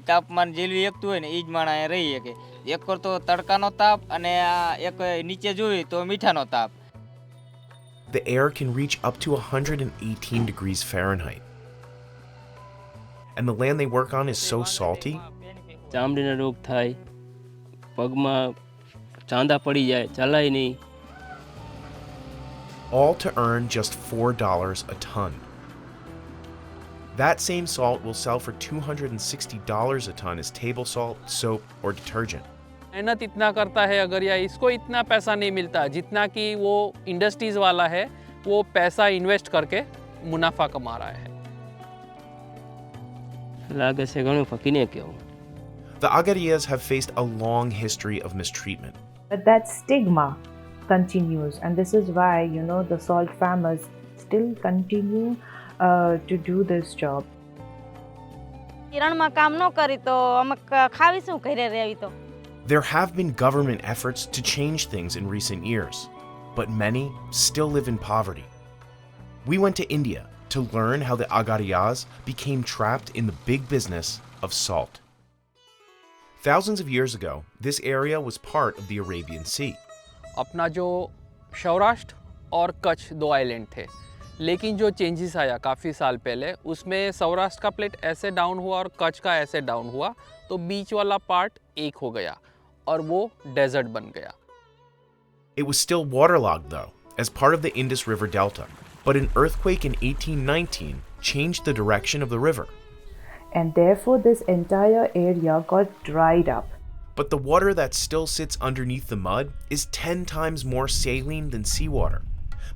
તાપમાન જેલવી એકતું હોય ને ઈ જ માણા રહી શકે. એક તો તડકાનો તાપ અને એક નીચે જોઈ તો મીઠાનો તાપ. The air can reach up to 118 degrees Fahrenheit. And the land they work on is so salty. ચામડીના રોગ થાય, પગમાં ચાંદા પડી જાય, ચલાય નહીં. All to earn just $4 a ton. That same salt will sell for $260 a ton as table salt, soap, or detergent. मेहनत इतना करता है अगरिया, इसको इतना पैसा नहीं मिलता जितना कि वो इंडस्ट्रीज वाला है, वो पैसा इन्वेस्ट करके मुनाफा कमा रहा है. लागे से घणो फकीने क्यों. The Agariyas have faced a long history of mistreatment. But that stigma continues, and this is why, the salt farmers still continue to do this job. રણમાં કામ ન કરી તો અમે ખાવીશું ઘરે રહેવી તો. There have been government efforts to change things in recent years, but many still live in poverty. We went to India to learn how the Agariyas became trapped in the big business of salt. Thousands of years ago, this area was part of the Arabian Sea. अपना जो सौराष्ट्र और Kutch 2 island थे, लेकिन जो changes आया काफ़ी साल पहले, उसमें सौराष्ट्र का प्लेट ऐसे डाउन हुआ और कच्छ का ऐसे डाउन हुआ, तो बीच वाला पार्ट एक हो गया और वो डेजर्ट बन गया. It was still waterlogged though, as part of the Indus River Delta, but an earthquake in 1819 changed the direction of the river. And therefore this entire area got dried up. But the water that still sits underneath the mud is 10 times more saline than seawater,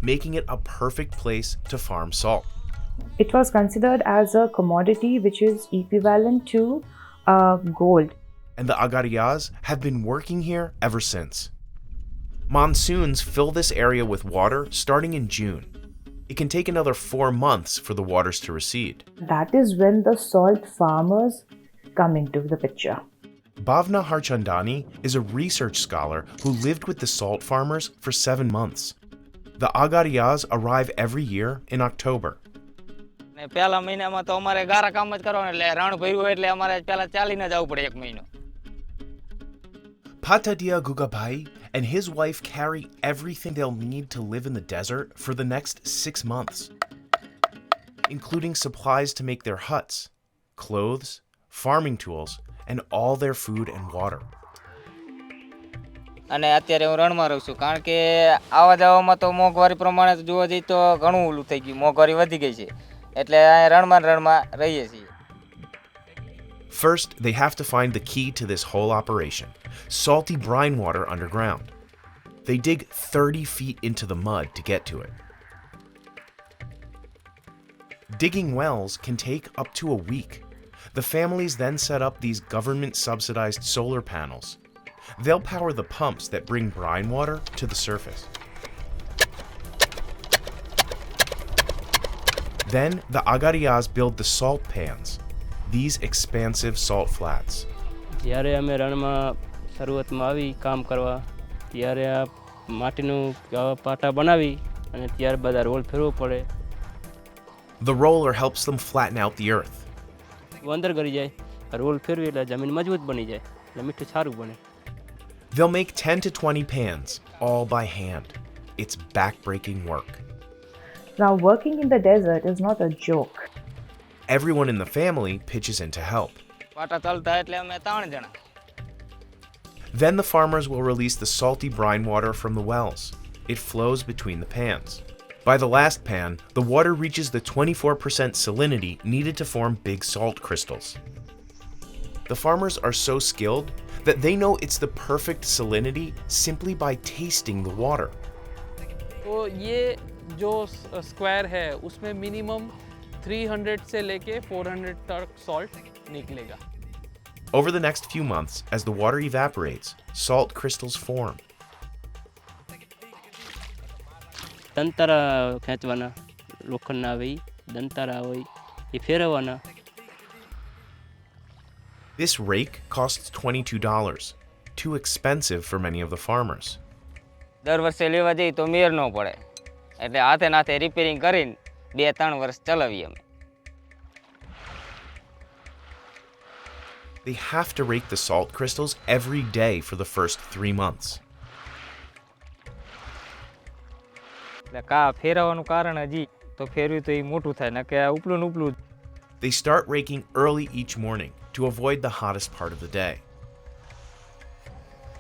making it a perfect place to farm salt. It was considered as a commodity which is equivalent to gold. And the Agariyas have been working here ever since. Monsoons fill this area with water starting in June. It can take another 4 months for the waters to recede. That is when the salt farmers come into the picture. Bhavna Harchandani is a research scholar who lived with the salt farmers for 7 months. The Agariyas arrive every year in October. પહેલા મહિનામાં તો અમારે ગારા કામ જ કરવાનું એટલે રણ ભર્યું એટલે અમારે પહેલા ચાલીને જવું પડે 1 મહિનો. Patadia Gugabhai and his wife carry everything they'll need to live in the desert for the next 6 months, including supplies to make their huts, clothes, farming tools, and all their food and water. અને અત્યારે હું રણમાં રહું છું કારણ કે આવા જવામાં તો મોંઘવારી પ્રમાણે જોવા જઈએ તો ઘણું ઓલું થઈ ગયું, મોંઘવારી વધી ગઈ છે એટલે રણમાં રહીએ છીએ. First, they have to find the key to this whole operation, salty brine water underground. They dig 30 feet into the mud to get to it. Digging wells can take up to a week. The families then set up these government-subsidized solar panels. They'll power the pumps that bring brine water to the surface. Then the Agariyas build the salt pans, these expansive salt flats. જ્યારે અમે રણમાં શરૂઆતમાં આવી કામ કરવા ત્યારે આ માટીનું પાટા બનાવી અને ત્યારબાદ આ રોલ ફેરવવો પડે. The roller helps them flatten out the earth. અંદર કરી જાય, રોલ ફેરવી એટલે જમીન મજબૂત બની જાય એટલે મીઠું સારું બને. They'll make 10 to 20 pans, all by hand. It's back-breaking work. Now, working in the desert is not a joke. Everyone in the family pitches in to help. પાટા ચાલતા એટલે અમે 3 જણા. Then the farmers will release the salty brine water from the wells. It flows between the pans. By the last pan, the water reaches the 24% salinity needed to form big salt crystals. The farmers are so skilled that they know it's the perfect salinity simply by tasting the water. तो ये जो square है उसमें minimum 300 से लेके 400 तक salt निकलेगा। Over the next few months, as the water evaporates, salt crystals form. દંતારા ખેંચવાના લોખંડના આવે દંતારા હોય એ ફેરવવાના. This rake costs $22, too expensive for many of the farmers. દર વર્ષે લેવા જઈએ તો મેર ન પડે એટલે હાથે નાથે રિપેરિંગ કરીને 2-3 વર્ષ ચલાવીએ અમે. They have to rake the salt crystals every day for the first 3 months. એટલે કા ફેરવવાનું કારણ હજી તો ફેરવી તો એ મોટું થાય ને કે ઉપલું ને ઉપલું. They start raking early each morning to avoid the hottest part of the day.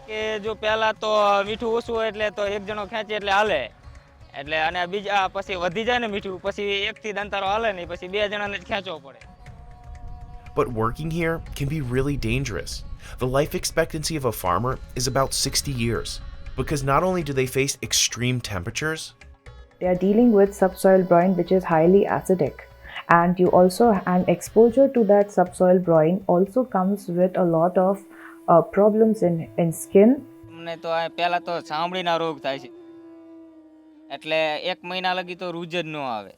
કે જો પહેલા તો મીઠું ઓછું હોય એટલે તો એક જણો ખેંચે એટલે હાલે એટલે અને બીજા પછી વધી જાય ને મીઠું પછી એકથી દંતારો હાલે નહીં પછી 2 જણાને જ ખેંચવો પડે. But working here can be really dangerous. The life expectancy of a farmer is about 60 years because not only do they face extreme temperatures, they are dealing with subsoil brine which is highly acidic, and exposure to that subsoil brine also comes with a lot of problems in skin. મને તો પહેલા તો ચામડીના રોગ થાય છે એટલે 1 મહિના લગી તો રૂજ જ ન આવે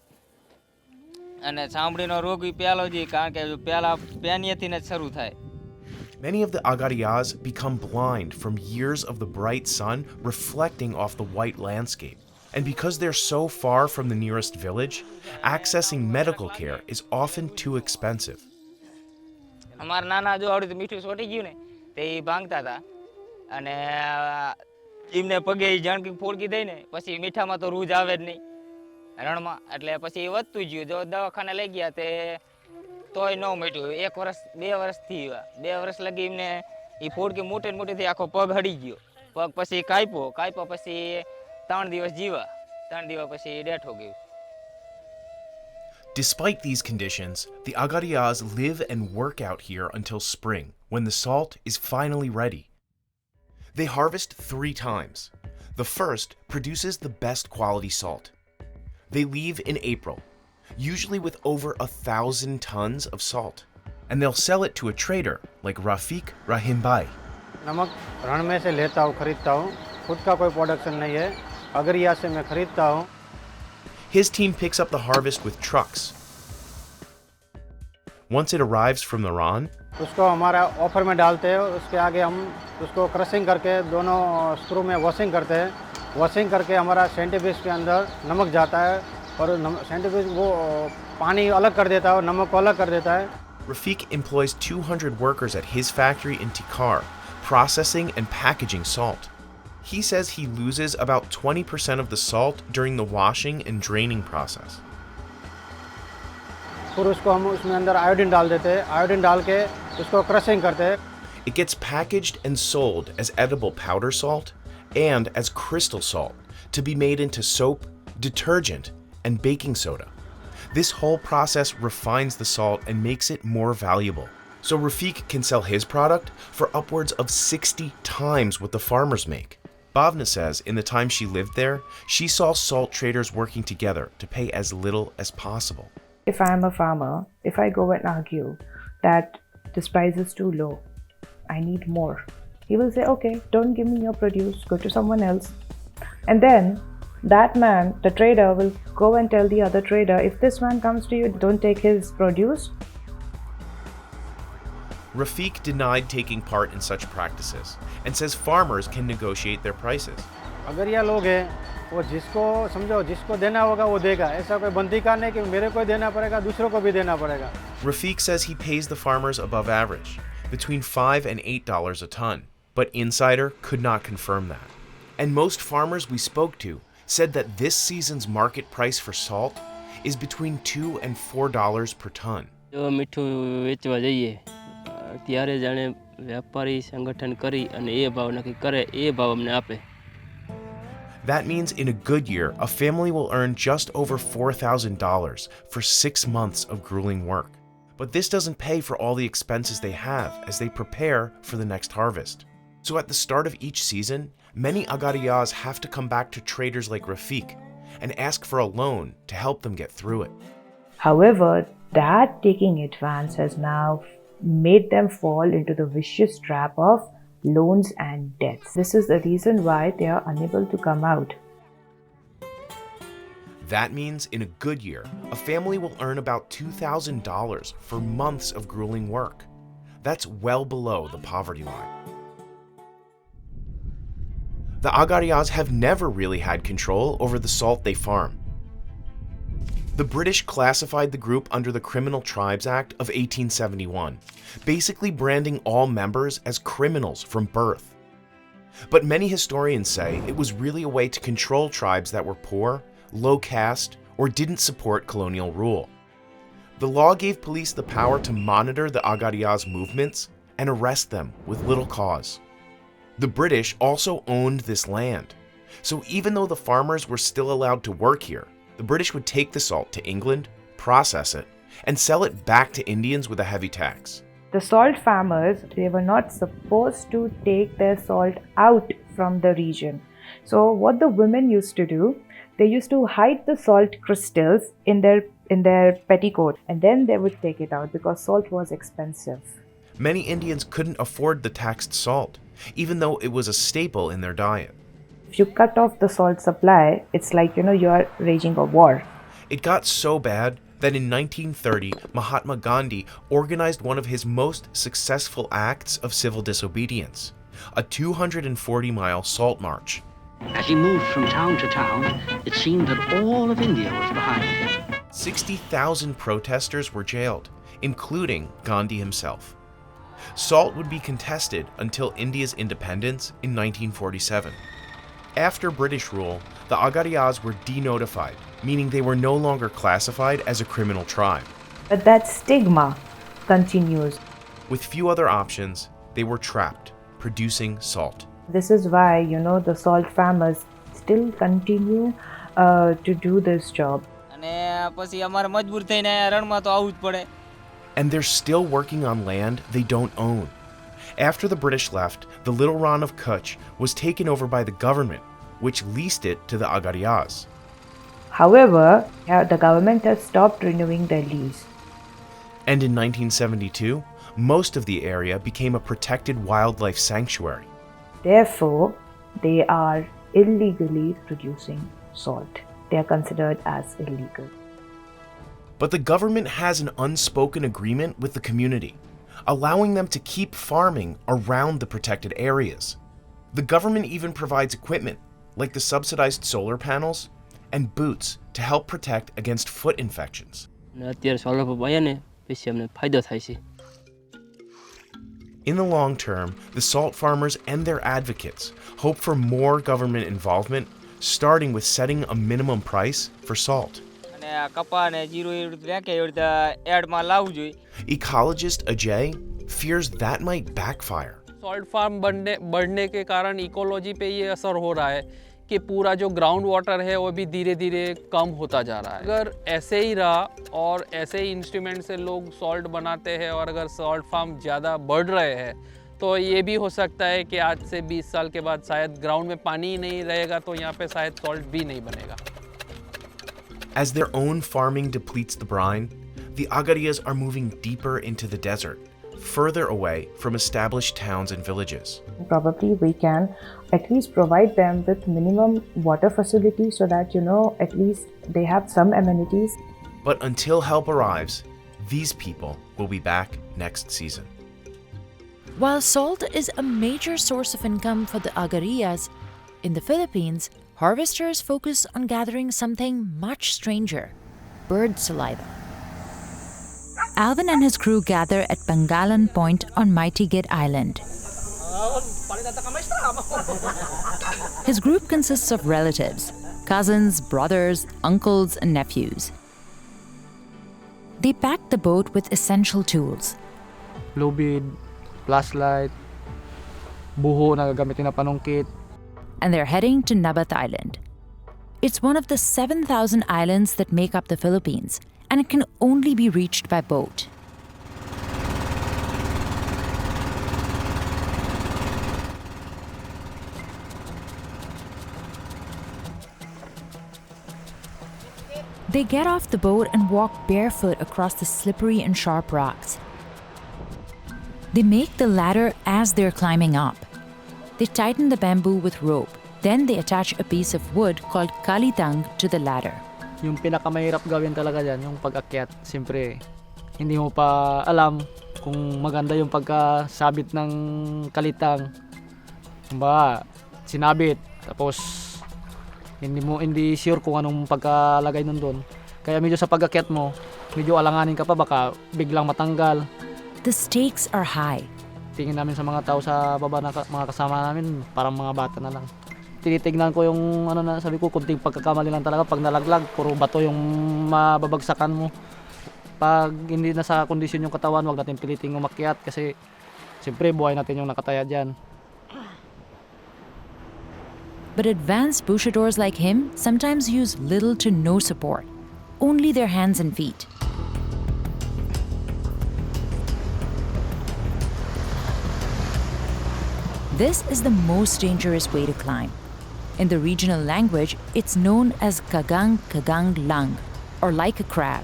અને ચામડીનો રોગ ઈ પહેલો જ કારણ કે પહેલા પેનિયાથી ને શરૂ થાય. Many of the agariyas become blind from years of the bright sun reflecting off the white landscape. And because they're so far from the nearest village, accessing medical care is often too expensive. અમાર નાના જો આવડી તો મીઠું છોટી ગયું ને તે ભાંગતા હતા અને એમને પગે જાણકી ફોડકી દઈ ને પછી મીઠામાં તો રૂજ આવે જ નહીં રણમાં એટલે પછી વધતું ગયું જો દવાખાને લઈ ગયા તે તોય ન મટ્યું 1 વર્ષ 2 વર્ષ થી 2 વર્ષ લગી એમને એ ફોડકી મોટી મોટી થી આખો પગ હડી ગયો પગ પછી કાપ્યો પછી 3 દિવસ જીવા 3 દિવસ પછી ડેથ હો ગયું. Despite these conditions, the agariyas live and work out here until spring, when the salt is finally ready. They harvest 3 times. The first produces the best quality salt. They leave in April, usually with over 1,000 tons of salt, and they'll sell it to a trader like Rafiq Rahimbai. नमक रण में से लेता हूँ, खरीदता हूँ. खुद का कोई प्रोडक्शन नहीं है. अगरिया से मैं खरीदता हूँ. His team picks up the harvest with trucks. Once it arrives from the Ran, उसको हमारा ऑफर में डालते हैं. उसके आगे हम उसको क्रशिंग करके दोनों स्क्रू में वॉशिंग करते हैं. वॉशिंग करके हमारा सेंटीफिश के अंदर नमक जाता है और सेंटीफिश वो पानी अलग कर देता है और नमक को अलग कर देता है. Rafiq employs 200 workers at his factory in Tikar, processing and packaging salt. He says he loses about 20% of the salt during the washing and draining process. फिर उसको हम उसमें अंदर आयोडीन डाल देते हैं. आयोडीन डाल के उसको क्रशिंग करते हैं. It gets packaged and sold as edible powder salt and as crystal salt to be made into soap, detergent, and baking soda. This whole process refines the salt and makes it more valuable. So Rafiq can sell his product for upwards of 60 times what the farmers make. Bhavna says in the time she lived there, she saw salt traders working together to pay as little as possible. If I am a farmer, if I go and argue that this price is too low, I need more, he will say, okay, don't give me your produce, go to someone else. And then that man, the trader, will go and tell the other trader, if this man comes to you, don't take his produce. Rafiq denied taking part in such practices and says farmers can negotiate their prices. Agaria लोग हैं वो जिसको समझो जिसको देना होगा वो देगा. ऐसा कोई बंदी का नहीं कि मेरे को देना पड़ेगा दूसरों को भी देना पड़ेगा. Rafiq says he pays the farmers above average, between $5 and $8 a ton, but Insider could not confirm that. And most farmers we spoke to said that this season's market price for salt is between $2 and $4 per ton. જો મીઠું વેચવા જઈએ ત્યારે જાણે વ્યાપારી સંગઠન કરી અને એ ભાવ નક્કી કરે એ ભાવ અમને આપે. That means in a good year, a family will earn just over $4,000 for 6 months of grueling work. But this doesn't pay for all the expenses they have as they prepare for the next harvest. So at the start of each season, many agariyas have to come back to traders like Rafiq and ask for a loan to help them get through it. However, that taking advance has now made them fall into the vicious trap of loans and debts. This is the reason why they are unable to come out. That means in a good year, a family will earn about $2,000 for months of grueling work. That's well below the poverty line. The Agarias have never really had control over the salt they farm. The British classified the group under the Criminal Tribes Act of 1871, basically branding all members as criminals from birth. But many historians say it was really a way to control tribes that were poor, low caste, or didn't support colonial rule. The law gave police the power to monitor the Agarias' movements and arrest them with little cause. The British also owned this land, so even though the farmers were still allowed to work here, the British would take the salt to England, process it, and sell it back to Indians with a heavy tax. The salt farmers, they were not supposed to take their salt out from the region. So what the women used to do, they used to hide the salt crystals in their petticoat, and then they would take it out because salt was expensive. Many Indians couldn't afford the taxed salt, even though it was a staple in their diet. If you cut off the salt supply, it's like, you are raging a war. It got so bad that in 1930, Mahatma Gandhi organized one of his most successful acts of civil disobedience, a 240-mile salt march. As he moved from town to town, it seemed that all of India was behind him. 60,000 protesters were jailed, including Gandhi himself. Salt would be contested until India's independence in 1947. After British rule, the Agarias were denotified, meaning they were no longer classified as a criminal tribe. But that stigma continues. With few other options, they were trapped, producing salt. This is why, the salt farmers still continue to do this job. And they're still working on land they don't own. After the British left, the little Rann of Kutch was taken over by the government, which leased it to the Agarias. However, the government has stopped renewing their lease. And in 1972, most of the area became a protected wildlife sanctuary. Therefore, they are illegally producing salt. They are considered as illegal. But the government has an unspoken agreement with the community, allowing them to keep farming around the protected areas. The government even provides equipment, like the subsidized solar panels and boots to help protect against foot infections. In the long term, the salt farmers and their advocates hope for more government involvement, starting with setting a minimum price for salt. Ecologist Ajay fears that might backfire. Salt farm बढ़ने के कारण ecology पे ये असर हो रहा है कि पूरा जो ग्राउंड वाटर है वो भी धीरे धीरे कम होता जा रहा है। अगर ऐसे ही रहा और ऐसे ही इंस्ट्रूमेंट से लोग सॉल्ट बनाते हैं और अगर सॉल्ट फार्म ज़्यादा बढ़ रहे हैं तो ये भी हो सकता है कि आज से 20 साल के बाद शायद ग्राउंड में पानी ही नहीं रहेगा तो यहाँ पे शायद सॉल्ट भी नहीं बनेगा। As their own farming depletes the brine, the Agarias are moving deeper into the desert, further away from established towns and villages. Probably we can at least provide them with minimum water facilities so that, at least they have some amenities. But until help arrives, these people will be back next season. While salt is a major source of income for the Agarias, in the Philippines, harvesters focus on gathering something much stranger: bird saliva. Alvin and his crew gather at Bangalan Point on Mighty Gate Island. His group consists of relatives, cousins, brothers, uncles, and nephews. They pack the boat with essential tools. Lubid, flashlight, buho na gagamitin na panungkit. And they're heading to Nabat Island. It's one of the 7,000 islands that make up the Philippines, and it can only be reached by boat. They get off the boat and walk barefoot across the slippery and sharp rocks. They make the ladder as they're climbing up. They tighten the bamboo with rope. Then they attach a piece of wood called kalitang to the ladder. Yung pinakamahirap gawin talaga dyan, yung pag-akyat. Siyempre, hindi mo pa alam kung maganda yung pagkasabit ng kalitang. Kumbaga, sinabit. Tapos, hindi sure kung anong pagkalagay nun doon. Kaya medyo sa pag-akyat mo, medyo alanganin ka pa, baka biglang matanggal. The stakes are high. Tingin namin sa mga tao sa baba na mga kasama namin, parang mga bata na lang. Tinitignan ko yung sabi ko, kunting pagkakamali lang talaga. Pag nalaglag, puro bato yung mababagsakan mo. Pag hindi na sa kondisyon yung katawan, wag natin piliting umakyat kasi siyempre buhay natin yung nakataya dyan. But advanced bushadors like him sometimes use little to no support, only their hands and feet. This is the most dangerous way to climb. In the regional language, it's known as kagang kagang lang, or like a crab.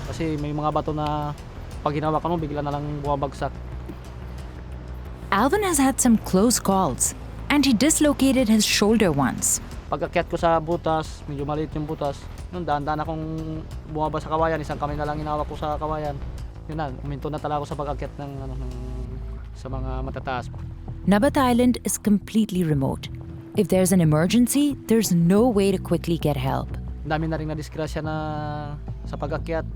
Kasi may mga bato na pag hinawakan mo, bigla na lang bumabagsak. Alvin has had some close calls, and he dislocated his shoulder once. Pag-akyat ko sa butas, medyo maliit yung butas. Noon, dahan-dahan akong bumaba sa kawayan, isang kamay na lang hinawak ko sa kawayan. Yun na, uminto na talaga ako sa pag-akyat sa mga matataas. Nabat Island is completely remote. If there's an emergency, there's no way to quickly get help. Dami na rin na disgrasya na sa pag-akyat.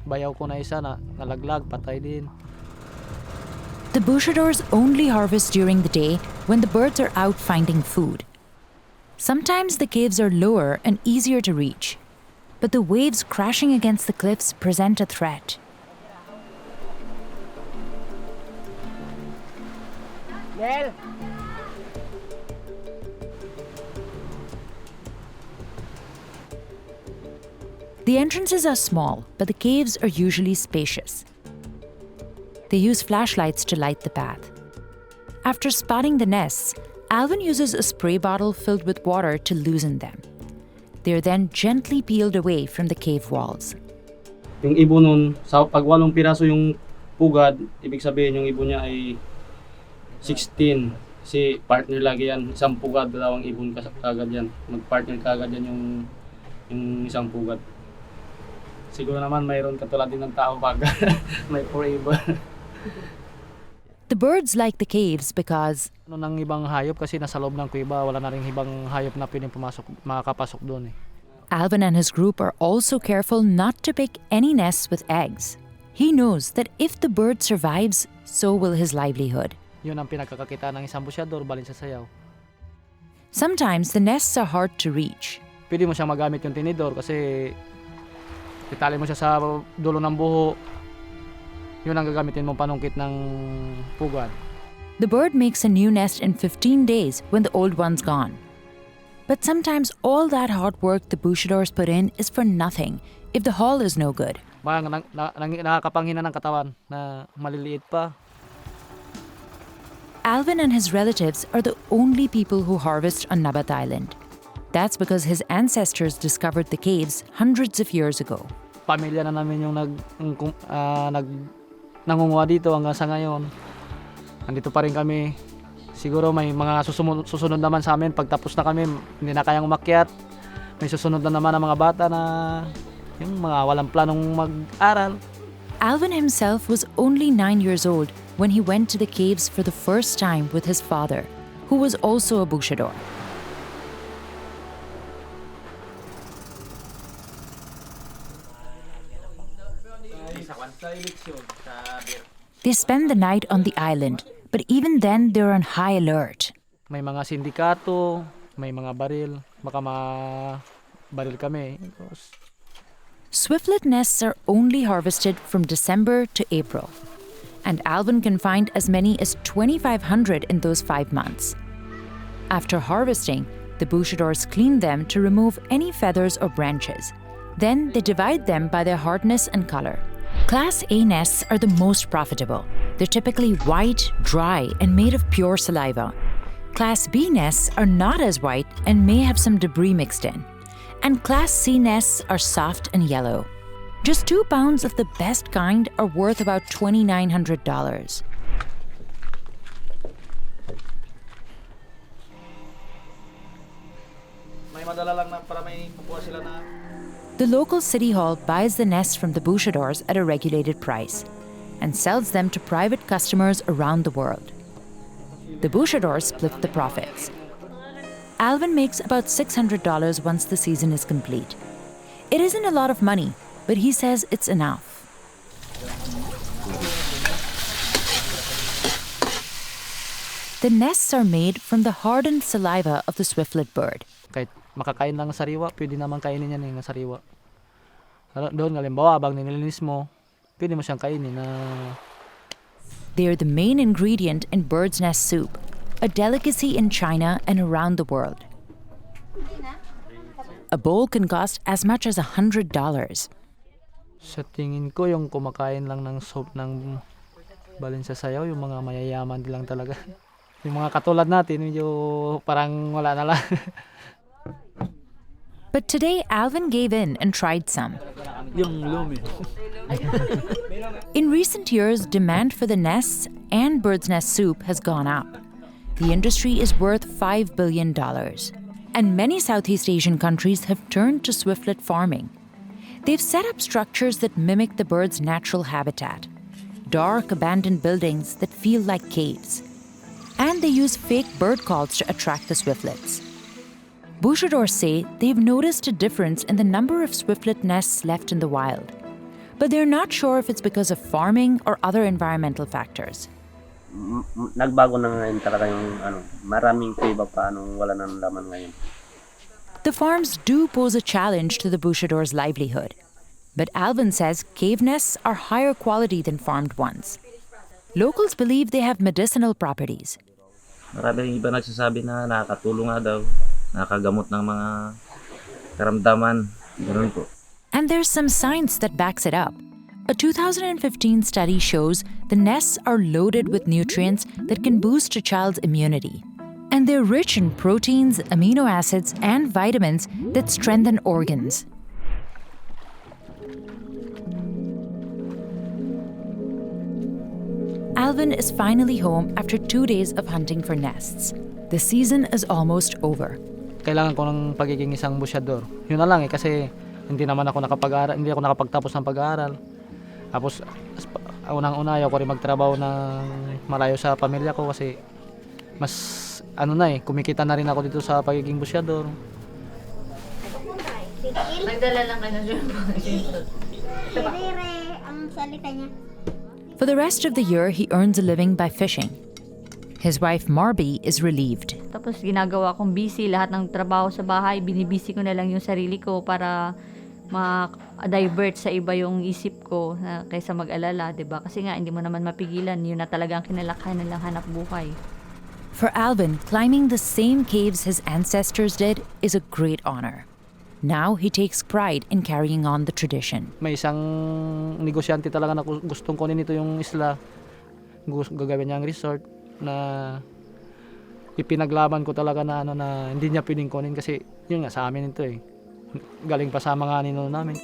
Bayaw ko na isa na nalaglag, patay din. The bushadors only harvest during the day when the birds are out finding food. Sometimes the caves are lower and easier to reach, but the waves crashing against the cliffs present a threat. Nel! The entrances are small, but the caves are usually spacious. They use flashlights to light the path. After spotting the nests, Alvin uses a spray bottle filled with water to loosen them. They are then gently peeled away from the cave walls. Yung ibon nun, pag 8 piraso yung pugad, ibig sabihin yung ibon niya ay 16. Kasi partner lagi yan, isang pugad, dalawang ibon kagad yan. Mag-partner kagad yan yung isang pugad. Siguro naman mayroon katulad din ng tao pag may forever. The birds like the caves because ng ibang hayop kasi nasa loob ng kuweba, wala na ring ibang hayop na pwedeng makakapasok doon. Alvin and his group are also careful not to pick any nests with eggs. He knows that if the bird survives, so will his livelihood. Yun ang pinagkakakita ng isang busyador balin sa sayaw. Sometimes the nests are hard to reach. Pwede mo siyang magamit yung tinidor kasi itali mo siya sa dulo ng buho. Yun ang gagamitin mong panungkit ng pugad. The bird makes a new nest in 15 days when the old one's gone. But sometimes all that hard work the bushadors put in is for nothing if the haul is no good. Nakakapanghina ng katawan na maliliit pa. Alvin and his relatives are the only people who harvest on Nabat Island. That's because his ancestors discovered the caves hundreds of years ago. Pamilya na namin yung nangunguha dito hanggang sa ngayon. Nandito pa rin kami. Siguro may mga susunod naman sa amin. Pagtapos na kami, hindi na kayang umakyat. May susunod na naman ang mga bata na yung mga walang planong mag-aral. Alvin himself was only 9 years old when he went to the caves for the first time with his father, who was also a bushador. They spend the night on the island, but even then they're on high alert. May mga sindikato, may mga baril, baka ma-baril kami. Swiftlet nests are only harvested from December to April, and Alvin can find as many as 2,500 in those 5 months. After harvesting, the bushadors clean them to remove any feathers or branches. Then they divide them by their hardness and color. Class A nests are the most profitable. They're typically white, dry, and made of pure saliva. Class B nests are not as white and may have some debris mixed in. And Class C nests are soft and yellow. Just 2 pounds of the best kind are worth about $2,900. The local city hall buys the nests from the bouchadors at a regulated price and sells them to private customers around the world. The bouchadors split the profits. Alvin makes about $600 once the season is complete. It isn't a lot of money, but he says it's enough. The nests are made from the hardened saliva of the swiftlet bird. Kahit makakain lang ng sariwa, pwede naman kainin yan ng sariwa. Doon, halimbawa, bang nililinis mo, pwede mo siyang kainin na... They are the main ingredient in bird's nest soup, a delicacy in China and around the world. A bowl can cost as much as $100. Sa tingin ko, yung kumakain lang ng soup ng balin sa sayaw, yung mga mayayaman din lang talaga. Yung mga katulad natin, medyo parang wala na lang. But today, Alvin gave in and tried some. Yung lumi. In recent years, demand for the nests and bird's nest soup has gone up. The industry is worth $5 billion. And many Southeast Asian countries have turned to swiftlet farming. They've set up structures that mimic the bird's natural habitat. Dark, abandoned buildings that feel like caves. And they use fake bird calls to attract the swiftlets. Bouchadors say they've noticed a difference in the number of swiftlet nests left in the wild. But they're not sure if it's because of farming or other environmental factors. Nagbago na ngayon talaga yung maraming kuiba pa wala nang laman ngayon. The farms do pose a challenge to the bouchadors' livelihood. But Alvin says cave nests are higher quality than farmed ones. Locals believe they have medicinal properties. Maraming iba nagsasabi na nakakatulong nga daw, nakagamot ng mga karamdaman, ganoon po. And there's some science that backs it up. A 2015 study shows the nests are loaded with nutrients that can boost a child's immunity. And they're rich in proteins, amino acids, and vitamins that strengthen organs. Alvin is finally home after 2 days of hunting for nests. The season is almost over. Kailangan ko ng pagiging isang busyador. Yun na lang kasi hindi ako nakapagtapos ng pag-aaral. Tapos unang-una ayaw ko rin magtrabaho ng malayo sa pamilya ko kasi mas kumikita na rin ako dito sa pagiging busyador. Nagdala lang ka na dyan. Ang salita niya. For the rest of the year, he earns a living by fishing. His wife, Marby, is relieved. Tapos ginagawa kong busy, lahat ng trabaho sa bahay, binibisi ko na lang yung sarili ko para ma-divert sa iba yung isip ko kaysa mag-alala, 'di ba? Kasi nga hindi mo naman mapigilan, yun na talaga ang kinalakhan ng hanap buhay. For Alvin, climbing the same caves his ancestors did is a great honor. Now he takes pride in carrying on the tradition. May isang negosyante talaga na gustong kunin ito yung isla. Gagawin niya ang resort na ipinaglaban ko talaga na na hindi niya pwedeng kunin kasi yun nga sa amin ito eh. Galing pa sa mga ninong namin.